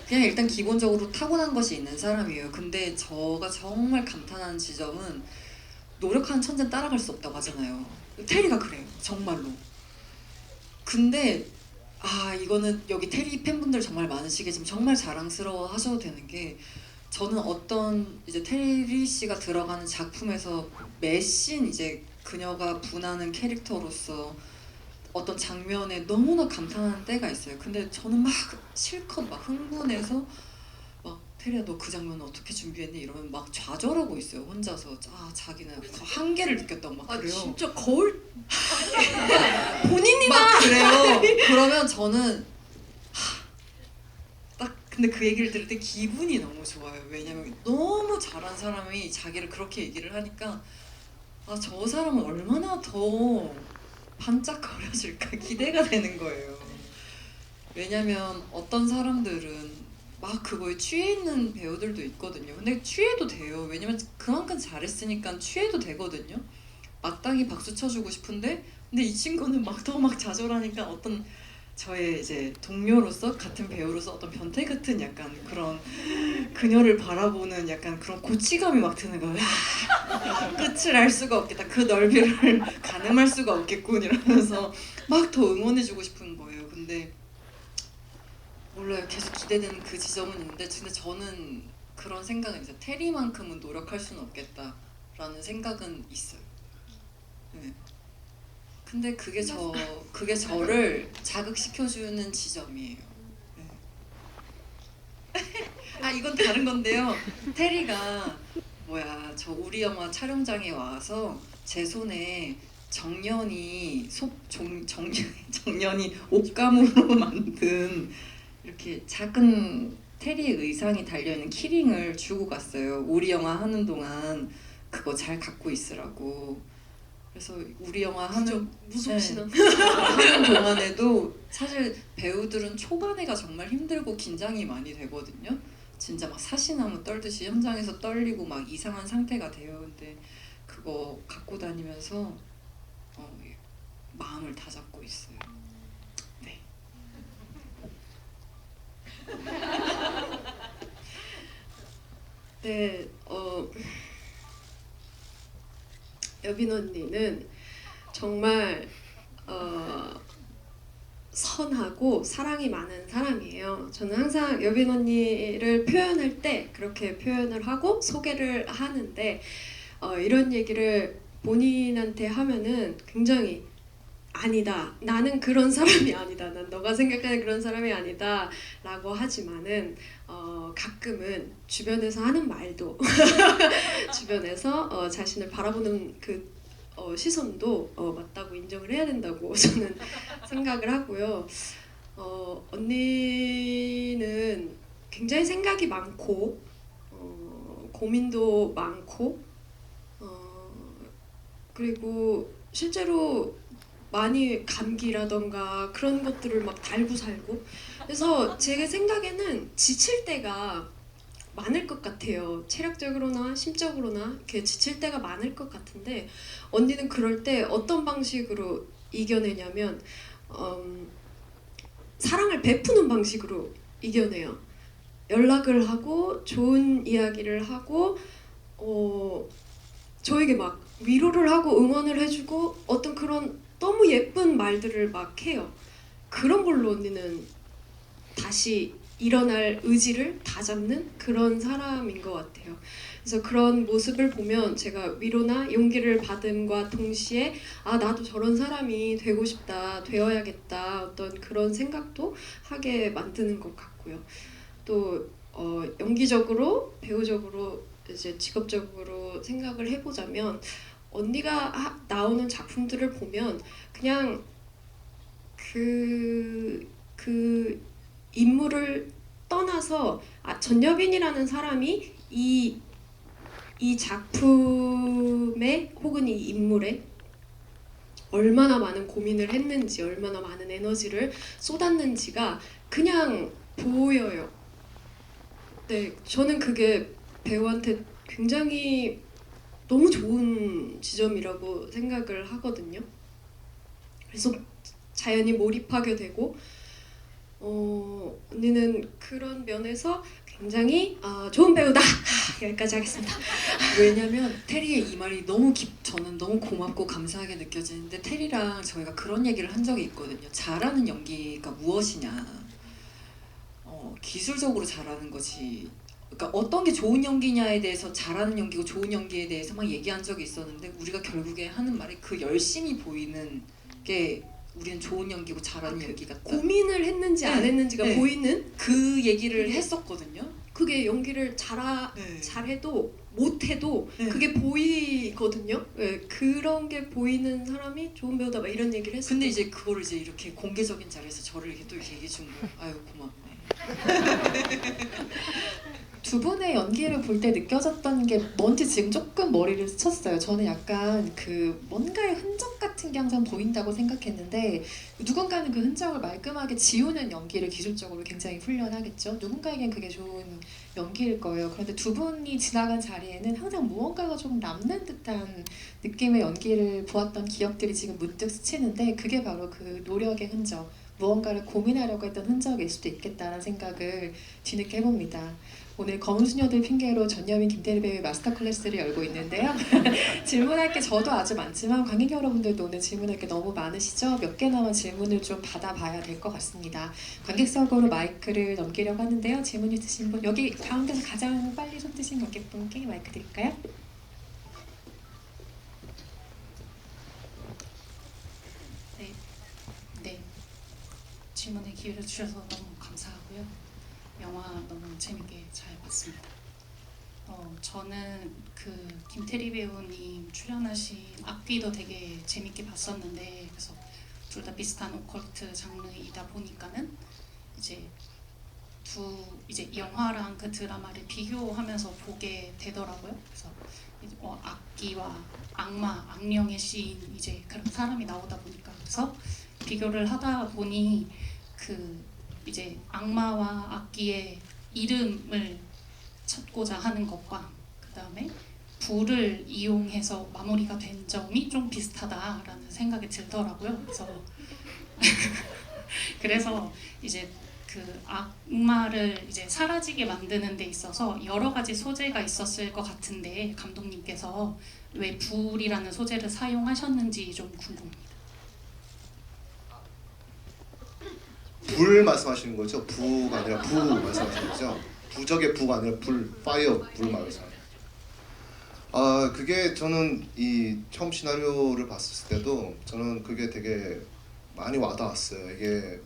[SPEAKER 3] 그냥 일단 기본적으로 타고난 것이 있는 사람이에요. 근데 저가 정말 감탄하는 지점은 노력하는 천재는 따라갈 수 없다고 하잖아요. 테리가 그래요. 정말로. 근데 이거는 여기 테리 팬분들 정말 많으시겠지만 정말 자랑스러워 하셔도 되는 게 저는 어떤 이제 테리 씨가 들어가는 작품에서 매씬 이제 그녀가 분하는 캐릭터로서 어떤 장면에 너무나 감탄하는 때가 있어요. 근데 저는 막 실컷 막 흥분해서 막 테리야 너 그 장면 어떻게 준비했니? 이러면 막 좌절하고 있어요. 혼자서 자기는 한계를 느꼈다고 막 그래요.
[SPEAKER 2] 진짜 거울 본인이
[SPEAKER 3] 막 그래요. 그러면 저는 딱 근데 그 얘기를 들을 때 기분이 너무 좋아요. 왜냐면 너무 잘한 사람이 자기를 그렇게 얘기를 하니까 저 사람은 얼마나 더 반짝거려질까 기대가 되는 거예요. 왜냐면 어떤 사람들은 막 그거에 취해 있는 배우들도 있거든요. 근데 취해도 돼요. 왜냐면 그만큼 잘했으니까 취해도 되거든요. 마땅히 박수 쳐주고 싶은데 근데 이 친구는 막 더 막 좌절하니까 어떤 저의 이제 동료로서 같은 배우로서 어떤 변태 같은 약간 그런 그녀를 바라보는 약간 그런 고치감이 막 드는 거예요. 끝을 알 수가 없겠다. 그 넓이를 가늠할 수가 없겠군 이러면서 막 더 응원해주고 싶은 거예요. 근데 몰라요. 계속 기대되는 그 지점은 있는데 근데 저는 그런 생각은 있어요. 테리만큼은 노력할 수는 없겠다라는 생각은 있어요. 네. 근데 그게 저를 자극시켜주는 지점이에요. 네. 이건 다른 건데요. 테리가 저 우리 영화 촬영장에 와서 제 손에 정년이 정년이 옷감으로 만든 이렇게 작은 테리 의상이 달려있는 키링을 주고 갔어요. 우리 영화 하는 동안 그거 잘 갖고 있으라고. 그래서 우리 영화 하는
[SPEAKER 2] 무섭시나.
[SPEAKER 3] 하는 동안에도 사실 배우들은 초반에가 정말 힘들고 긴장이 많이 되거든요. 진짜 막 사시나무 떨듯이 현장에서 떨리고 막 이상한 상태가 돼요. 근데 그거 갖고 다니면서 마음을 다잡고 있어요. 네.
[SPEAKER 2] 네, 여빈 언니는 정말 선하고 사랑이 많은 사람이에요. 저는 항상 여빈 언니를 표현할 때 그렇게 표현을 하고 소개를 하는데 이런 얘기를 본인한테 하면은 굉장히 아니다. 나는 그런 사람이 아니다. 난 너가 생각하는 그런 사람이 아니다. 라고 하지만은 가끔은 주변에서 하는 말도 주변에서 자신을 바라보는 그 시선도 맞다고 인정을 해야 된다고 저는 생각을 하고요. 언니는 굉장히 생각이 많고 고민도 많고 그리고 실제로 많이 감기라던가 그런 것들을 막 달고 살고 그래서 제 생각에는 지칠 때가 많을 것 같아요. 체력적으로나 심적으로나 이렇게 지칠 때가 많을 것 같은데 언니는 그럴 때 어떤 방식으로 이겨내냐면 사랑을 베푸는 방식으로 이겨내요. 연락을 하고 좋은 이야기를 하고 저에게 막 위로를 하고 응원을 해주고 어떤 그런 너무 예쁜 말들을 막 해요. 그런 걸로 언니는 다시 일어날 의지를 다잡는 그런 사람인 것 같아요. 그래서 그런 모습을 보면 제가 위로나 용기를 받음과 동시에 나도 저런 사람이 되고 싶다, 되어야겠다 어떤 그런 생각도 하게 만드는 것 같고요. 또 연기적으로, 배우적으로 이제 직업적으로 생각을 해보자면 언니가 나오는 작품들을 보면 그냥 그 인물을 떠나서 전여빈이라는 사람이 이 작품에 혹은 이 인물에 얼마나 많은 고민을 했는지 얼마나 많은 에너지를 쏟았는지가 그냥 보여요. 네, 저는 그게 배우한테 굉장히 너무 좋은 지점이라고 생각을 하거든요. 그래서 자연히 몰입하게 되고 언니는 그런 면에서 굉장히 좋은 배우다. 여기까지 하겠습니다.
[SPEAKER 3] 왜냐면 테리의 이 말이 저는 너무 고맙고 감사하게 느껴지는데 테리랑 저희가 그런 얘기를 한 적이 있거든요. 잘하는 연기가 무엇이냐. 기술적으로 잘하는 것이 그러니까 어떤 게 좋은 연기냐에 대해서 잘하는 연기고 좋은 연기에 대해서 막 얘기한 적이 있었는데 우리가 결국에 하는 말이 그 열심히 보이는 게 우리는 좋은 연기고 잘하는 연기 같다.
[SPEAKER 2] 고민을 했는지 안
[SPEAKER 3] 네,
[SPEAKER 2] 했는지가
[SPEAKER 3] 네.
[SPEAKER 2] 보이는
[SPEAKER 3] 그 얘기를 했었거든요.
[SPEAKER 2] 그게 연기를
[SPEAKER 3] 네.
[SPEAKER 2] 잘해도 못해도
[SPEAKER 3] 네.
[SPEAKER 2] 그게 보이거든요. 네, 그런 게 보이는 사람이 좋은 배우다 막 이런 얘기를 했어요.
[SPEAKER 3] 근데 이제 그거를 이제 이렇게 공개적인 자리에서 저를 이렇게 또 이렇게 얘기해 준 거예요. 아유 고맙네.
[SPEAKER 1] 두 분의 연기를 볼 때 느껴졌던 게 뭔지 지금 조금 머리를 스쳤어요. 저는 약간 그 뭔가의 흔적 같은 게 항상 보인다고 생각했는데 누군가는 그 흔적을 말끔하게 지우는 연기를 기술적으로 굉장히 훈련하겠죠. 누군가에겐 그게 좋은 연기일 거예요. 그런데 두 분이 지나간 자리에는 항상 무언가가 좀 남는 듯한 느낌의 연기를 보았던 기억들이 지금 문득 스치는데 그게 바로 그 노력의 흔적, 무언가를 고민하려고 했던 흔적일 수도 있겠다는 생각을 뒤늦게 해봅니다. 오늘 검은 수녀들 핑계로 전여민 김태리 배우의 마스터 클래스를 열고 있는데요. 질문할 게 저도 아주 많지만 관객 여러분들도 오늘 질문할 게 너무 많으시죠? 몇 개나마 질문을 좀 받아봐야 될 것 같습니다. 관객석으로 마이크를 넘기려고 하는데요. 질문 있으신 분 여기 가운데서 가장 빨리 손 드신 관객분께 마이크 드릴까요?
[SPEAKER 5] 네, 질문의 기회를 주셔서 너무 감사하고요. 영화 너무 재밌게 잘 봤습니다. 저는 그 김태리 배우님 출연하신 악귀도 되게 재밌게 봤었는데 그래서 둘 다 비슷한 오컬트 장르이다 보니까는 이제 이제 영화랑 그 드라마를 비교하면서 보게 되더라고요. 그래서 이제 악기와 악마, 악령의 시인 이제 그런 사람이 나오다 보니까 그래서 비교를 하다 보니 그 이제 악마와 악기의 이름을 찾고자 하는 것과 그 다음에 불을 이용해서 마무리가 된 점이 좀 비슷하다라는 생각이 들더라고요. 그래서 이제 그 악마를 이제 사라지게 만드는 데 있어서 여러 가지 소재가 있었을 것 같은데 감독님께서 왜 불이라는 소재를 사용하셨는지 좀 궁금합니다.
[SPEAKER 4] 불 말씀하시는 거죠? 부가 아니라 부 말씀하시는 거죠? 부적의 부가 아니라 불, 파이어 불 말씀하시는 거죠. 그게 저는 이 처음 시나리오를 봤을 때도 저는 그게 되게 많이 와닿았어요. 이게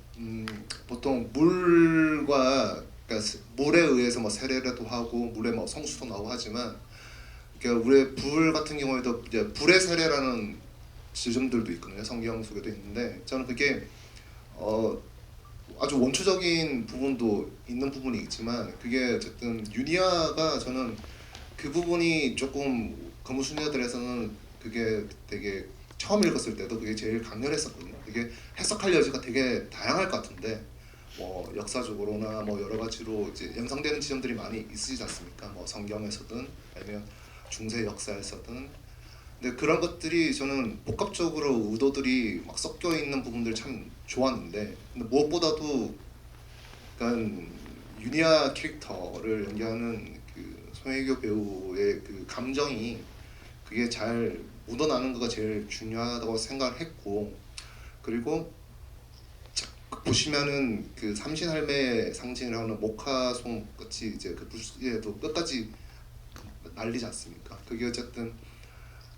[SPEAKER 4] 보통 물과 그러니까 물에 의해서 뭐 세례도 하고 물에 뭐 성수도 나오고 하지만 그러니까 우리의 불 같은 경우에도 이제 불의 세례라는 지점들도 있거든요. 성경 속에도 있는데 저는 그게 아주 원초적인 부분도 있는 부분이 있지만 그게 어쨌든 유니아가 저는 그 부분이 조금 검은수녀들에서는 그게 되게 처음 읽었을 때도 그게 제일 강렬했었거든요. 이게 해석할 여지가 되게 다양할 것 같은데 뭐 역사적으로나 뭐 여러 가지로 이제 연상되는 지점들이 많이 있으시지 않습니까? 뭐 성경에서든 아니면 중세 역사에서든 근데 그런 것들이 저는 복합적으로 의도들이 막 섞여 있는 부분들 참 좋았는데 근데 무엇보다도 그러니까 유니아 캐릭터를 연기하는 그 송혜교 배우의 그 감정이 그게 잘 묻어나는 거가 제일 중요하다고 생각을 했고 그리고 보시면은 그 삼신할매 상징을 하는 목화송 같이 이제 그 불씨에도 끝까지 날리지 않습니까? 그게 어쨌든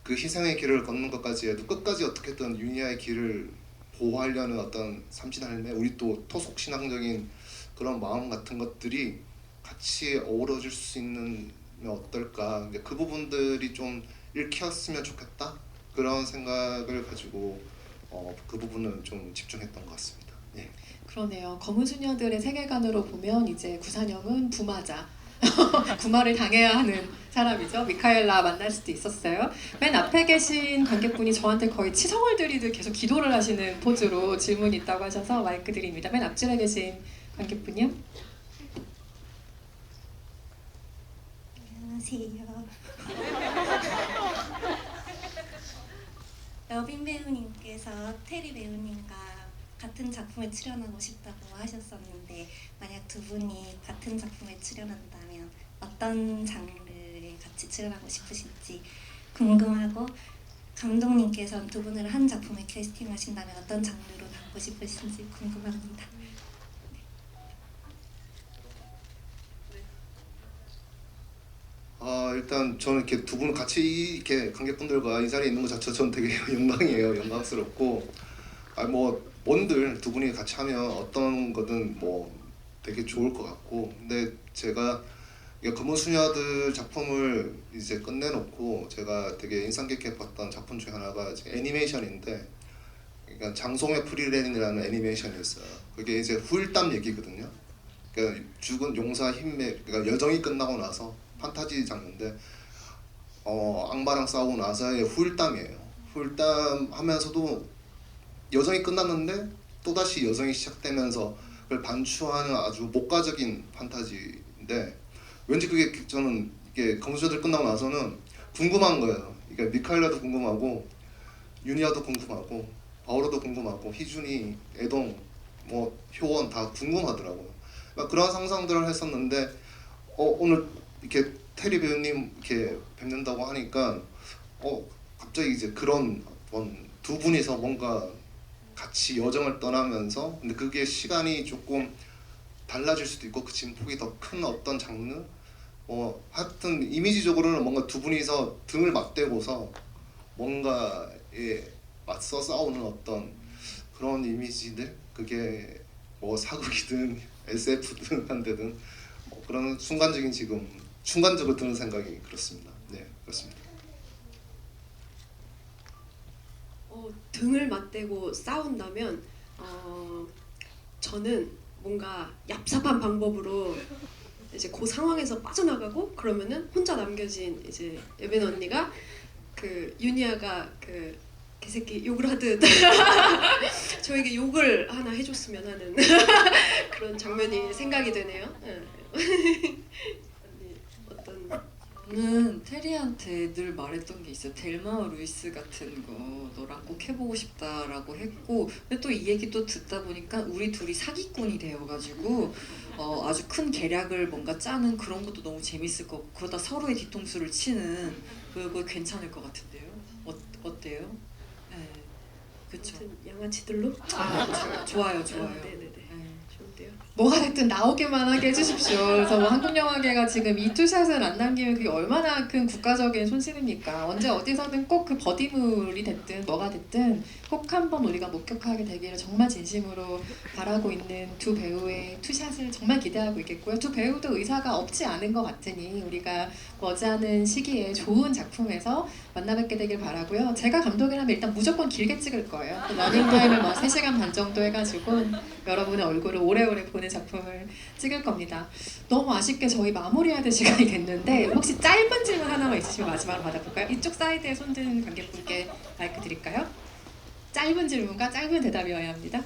[SPEAKER 4] 그 희생의 길을 걷는 것까지 해도 끝까지 어떻게든 유니아의 길을 보호하려는 어떤 삼신할매 우리 또 토속 신앙적인 그런 마음 같은 것들이 같이 어우러질 수 있는 어떨까 이제 그 부분들이 좀 읽혔으면 좋겠다 그런 생각을 가지고 그 부분은 좀 집중했던 것 같습니다. 예.
[SPEAKER 1] 그러네요. 검은 수녀들의 세계관으로 보면 이제 구산영은 부마자 구마를 당해야 하는 사람이죠. 미카엘라 만날 수도 있었어요. 맨 앞에 계신 관객분이 저한테 거의 치성을 들이듯 계속 기도를 하시는 포즈로 질문이 있다고 하셔서 마이크 드립니다. 맨 앞줄에 계신 관객분이요.
[SPEAKER 6] 안녕하세요. 여빈 배우님께서 테리 배우님과 같은 작품에 출연하고 싶다고 하셨었는데 만약 두 분이 같은 작품에 출연한다면 어떤 장르에 같이 출연하고 싶으신지 궁금하고 감독님께서는 두 분을 한 작품에 캐스팅하신다면 어떤 장르로 담고 싶으신지 궁금합니다.
[SPEAKER 4] 일단 저는 이렇게 두 분 같이 이렇게 관객분들과 이 자리에 있는 것 자체가 저는 되게 영광이에요. 영광스럽고 뭐 뭔들 두 분이 같이 하면 어떤 거든 뭐 되게 좋을 것 같고 근데 제가 이게 검은 수녀들 작품을 이제 끝내놓고 제가 되게 인상 깊게 봤던 작품 중에 하나가 이제 애니메이션인데 그러니까 장송의 프리랜이라는 애니메이션이었어요. 그게 이제 후일담 얘기거든요. 그러니까 죽은 용사 힘매 그러니까 여정이 끝나고 나서 판타지 장르인데 악마랑 싸우고 나서의 후일담이에요. 후일담 하면서도 여정이 끝났는데 또다시 여정이 시작되면서 그걸 반추하는 아주 목가적인 판타지인데 왠지 그게 저는 이게 검수저들 끝나고 나서는 궁금한 거예요. 그러니까 미카엘라도 궁금하고 유니아도 궁금하고 바오로도 궁금하고 희준이, 애동, 뭐 효원 다 궁금하더라고요. 그러니까 그런 상상들을 했었는데 오늘 이렇게 테리 배우님 이렇게 뵙는다고 하니까 갑자기 이제 그런 두 분이서 뭔가 같이 여정을 떠나면서 근데 그게 시간이 조금 달라질 수도 있고 그 진폭이 더 큰 어떤 장르 하여튼 이미지적으로는 뭔가 두 분이서 등을 맞대고서 뭔가에 맞서 싸우는 어떤 그런 이미지들 그게 뭐 사극이든 SF든 한데든 그런 순간적으로 드는 생각이 그렇습니다. 네, 그렇습니다.
[SPEAKER 2] 등을 맞대고 싸운다면 저는 뭔가 얍삽한 방법으로 이제 그 상황에서 빠져나가고 그러면은 혼자 남겨진 이제 예빈 언니가 그 유니아가 그 개새끼 욕을 하듯 저에게 욕을 하나 해줬으면 하는 그런 장면이 생각이 되네요. 언니 어떤
[SPEAKER 3] 저는 테리한테 늘 말했던 게 있어요. 델마와 루이스 같은 거 너랑 꼭 해보고 싶다라고 했고 근데 또 이 얘기 또 듣다 보니까 우리 둘이 사기꾼이 되어가지고 아주 큰 계략을 뭔가 짜는 그런 것도 너무 재밌을 것 같고 그러다 서로의 뒤통수를 치는 그거 괜찮을 것 같은데요. 어때요? 네, 그쵸.
[SPEAKER 2] 아무튼 양아치들로
[SPEAKER 3] 좋아요.
[SPEAKER 2] 네네네
[SPEAKER 3] 네.
[SPEAKER 2] 좋은데요.
[SPEAKER 1] 뭐가 됐든 나오기만 하게 해주십시오. 그래서 뭐 한국 영화계가 지금 이 투샷을 안 남기면 그게 얼마나 큰 국가적인 손실입니까? 언제 어디서든 꼭 그 버디물이 됐든 뭐가 됐든 꼭 한번 우리가 목격하게 되기를 정말 진심으로 바라고 있는 두 배우의 투샷을 정말 기대하고 있겠고요. 두 배우도 의사가 없지 않은 것 같으니 우리가 머지않은 시기에 좋은 작품에서 만나뵙게 되길 바라고요. 제가 감독이라면 일단 무조건 길게 찍을 거예요. 러닝타임을 뭐 3시간 반 정도 해가지고 여러분의 얼굴을 오래오래 보는 작품을 찍을 겁니다. 너무 아쉽게 저희 마무리해야 될 시간이 됐는데 혹시 짧은 질문 하나만 있으시면 마지막으로 받아볼까요? 이쪽 사이드에 손든 관객분께 마이크 드릴까요? 짧은 질문과 짧은 대답이어야 합니다.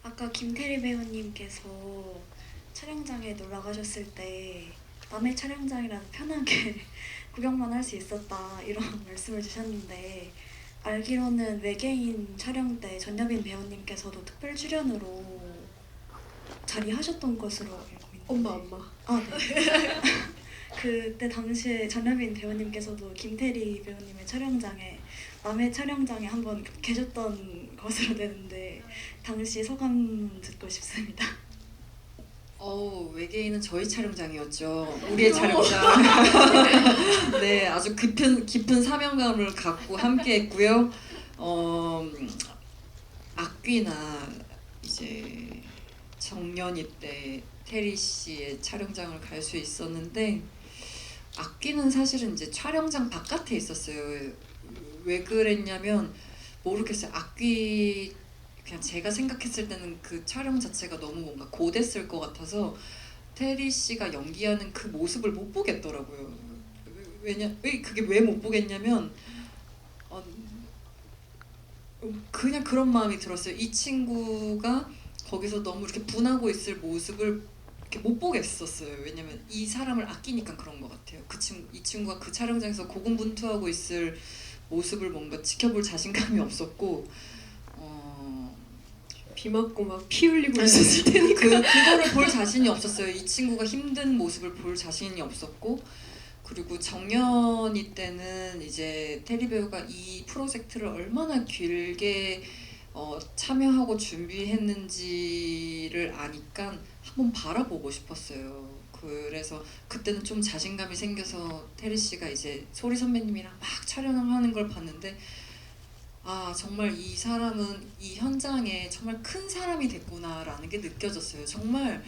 [SPEAKER 6] 아까 김태리 배우님께서 촬영장에 놀러 가셨을 때 남의 촬영장이라서 편하게 구경만 할 수 있었다 이런 말씀을 주셨는데 알기로는 외계인 촬영 때 전여빈 배우님께서도 특별 출연으로 자리하셨던 것으로 알고 있는데
[SPEAKER 2] 엄마
[SPEAKER 6] 아 네. 그때 당시에 전여빈 배우님께서도 김태리 배우님의 촬영장에 남의 촬영장에 한번 계셨던 것으로 되는데 당시 소감 듣고 싶습니다.
[SPEAKER 3] 외계인은 저희 촬영장이었죠. 우리의 촬영장. 네, 아주 깊은 사명감을 갖고 함께했고요. 악귀나 이제 정년이 때 테리 씨의 촬영장을 갈 수 있었는데 악귀는 사실은 이제 촬영장 바깥에 있었어요. 왜 그랬냐면 모르겠어요. 악귀 그냥 제가 생각했을 때는 그 촬영 자체가 너무 뭔가 고됐을 것 같아서 테리 씨가 연기하는 그 모습을 못 보겠더라고요. 왜 그게 왜 못 보겠냐면 그냥 그런 마음이 들었어요. 이 친구가 거기서 너무 이렇게 분하고 있을 모습을 이렇게 못 보겠었어요. 왜냐면 이 사람을 아끼니까 그런 것 같아요. 이 친구가 그 촬영장에서 고군분투하고 있을 모습을 뭔가 지켜볼 자신감이 없었고
[SPEAKER 2] 비 맞고 막 피 흘리고 있었을 테니까.
[SPEAKER 3] 그거를 볼 자신이 없었어요. 이 친구가 힘든 모습을 볼 자신이 없었고 그리고 정연이 때는 이제 테리 배우가 이 프로젝트를 얼마나 길게 참여하고 준비했는지를 아니까 한번 바라보고 싶었어요. 그래서 그때는 좀 자신감이 생겨서 테리 씨가 이제 소리 선배님이랑 막 촬영하는 걸 봤는데 아 정말 이 사람은 이 현장에 정말 큰 사람이 됐구나라는 게 느껴졌어요. 정말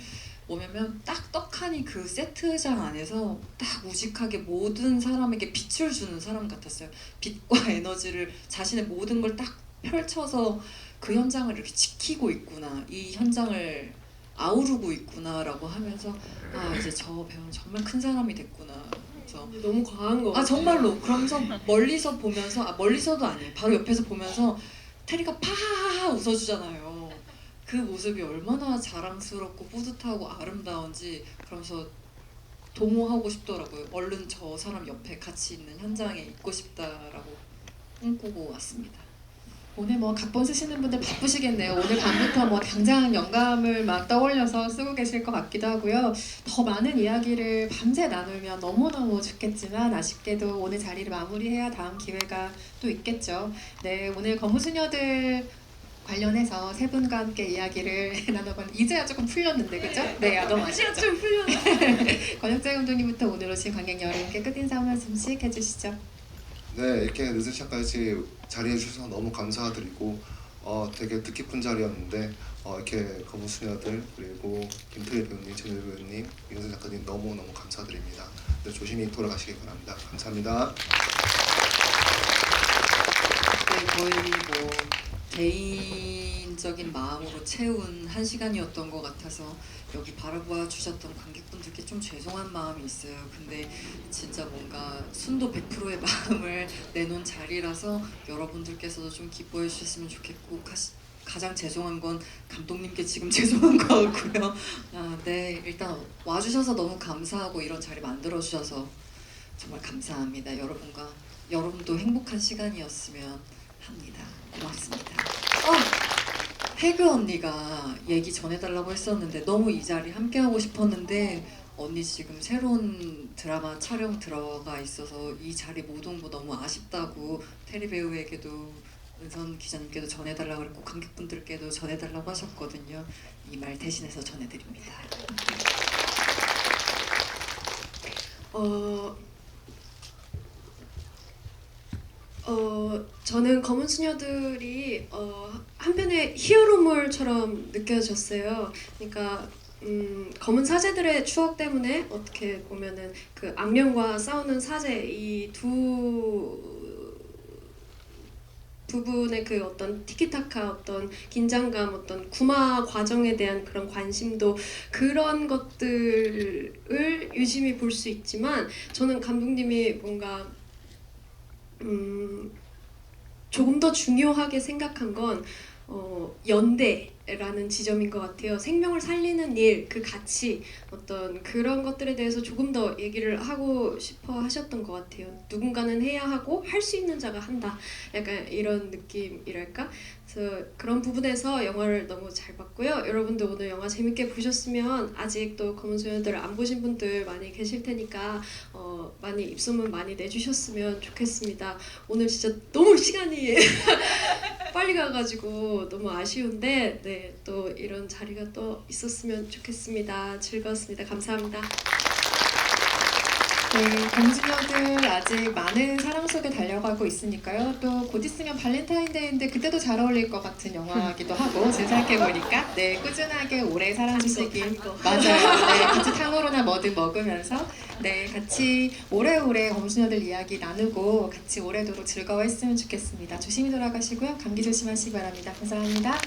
[SPEAKER 3] 뭐냐면 딱 떡하니 그 세트장 안에서 딱 우직하게 모든 사람에게 빛을 주는 사람 같았어요. 빛과 에너지를 자신의 모든 걸 딱 펼쳐서 그 현장을 이렇게 지키고 있구나, 이 현장을 아우르고 있구나라고 하면서 아 이제 저 배우는 정말 큰 사람이 됐구나. 그래서
[SPEAKER 2] 너무 과한 거
[SPEAKER 3] 아
[SPEAKER 2] 같아요.
[SPEAKER 3] 정말로 그러면서 멀리서 보면서 멀리서도 아니에요. 바로 옆에서 보면서 테리가 파하하 웃어주잖아요. 그 모습이 얼마나 자랑스럽고 뿌듯하고 아름다운지 그러면서 동호하고 싶더라고요. 얼른 저 사람 옆에 같이 있는 현장에 있고 싶다라고 꿈꾸고 왔습니다.
[SPEAKER 1] 오늘 뭐 각본 쓰시는 분들 바쁘시겠네요. 오늘 밤부터 뭐 당장 영감을 막 떠올려서 쓰고 계실 것 같기도 하고요. 더 많은 이야기를 밤새 나누면 너무너무 좋겠지만 아쉽게도 오늘 자리를 마무리해야 다음 기회가 또 있겠죠. 네, 오늘 거무수녀들 관련해서 세 분과 함께 이야기를 나눠봤는데 이제야 조금 풀렸는데 그죠? 네, 너무 아쉽죠?
[SPEAKER 2] 좀 풀려나.
[SPEAKER 1] 권혁재 감독님부터 오늘 오신 관객 여러분께 끝인사 한 말씀씩 해주시죠.
[SPEAKER 4] 네, 이렇게 늦은 시간까지 자리해 주셔서 너무 감사드리고 되게 뜻깊은 자리였는데 이렇게 거무수녀들 그리고 김태리 배우님, 전효 배우님, 이은선 작가님 너무너무 감사드립니다. 네, 조심히 돌아가시기 바랍니다. 감사합니다.
[SPEAKER 3] 네, 거의 뭐 개인적인 마음으로 채운 한 시간이었던 것 같아서 여기 바라봐 주셨던 관객분들께 좀 죄송한 마음이 있어요. 근데 진짜 뭔가 순도 100%의 마음을 내놓은 자리라서 여러분들께서도 좀 기뻐해 주셨으면 좋겠고 가장 죄송한 건 감독님께 지금 죄송한 것 같고요. 네, 일단 와주셔서 너무 감사하고 이런 자리 만들어 주셔서 정말 감사합니다. 여러분도 행복한 시간이었으면 합니다. 고맙습니다. 혜교 언니가 얘기 전해달라고 했었는데 너무 이 자리 함께 하고 싶었는데 언니 지금 새로운 드라마 촬영 들어가 있어서 이 자리 못 온 거 너무 아쉽다고 테리 배우에게도 은선 기자님께도 전해달라고 그랬고 관객분들께도 전해달라고 하셨거든요. 이 말 대신해서 전해드립니다.
[SPEAKER 2] 저는 검은 수녀들이 한편의 히어로물처럼 느껴졌어요. 그러니까 검은 사제들의 추억 때문에 어떻게 보면은 그 악령과 싸우는 사제 이 두 부분의 그 어떤 티키타카, 어떤 긴장감, 어떤 구마 과정에 대한 그런 관심도 그런 것들을 유심히 볼 수 있지만 저는 감독님이 뭔가 조금 더 중요하게 생각한 건 연대라는 지점인 것 같아요. 생명을 살리는 일, 그 가치, 어떤 그런 것들에 대해서 조금 더 얘기를 하고 싶어 하셨던 것 같아요. 누군가는 해야 하고 할 수 있는 자가 한다. 약간 이런 느낌이랄까? 그래서 그런 부분에서 영화를 너무 잘 봤고요. 여러분들 오늘 영화 재밌게 보셨으면 아직 또 검은 소녀들을 안 보신 분들 많이 계실 테니까 많이 입소문 많이 내주셨으면 좋겠습니다. 오늘 진짜 너무 시간이 빨리 가가지고 너무 아쉬운데 네, 또 이런 자리가 또 있었으면 좋겠습니다. 즐거웠습니다. 감사합니다.
[SPEAKER 1] 네, 검수녀들 아직 많은 사랑 속에 달려가고 있으니까요. 또 곧 있으면 발렌타인데이인데 그때도 잘 어울릴 것 같은 영화이기도 하고 지금 생각해보니까 네, 꾸준하게 오래 사랑주시길 맞아요. 네, 같이 탕후루나 뭐든 먹으면서 네, 같이 오래오래 검수녀들 이야기 나누고 같이 오래도록 즐거워했으면 좋겠습니다. 조심히 돌아가시고요. 감기 조심하시기 바랍니다. 감사합니다.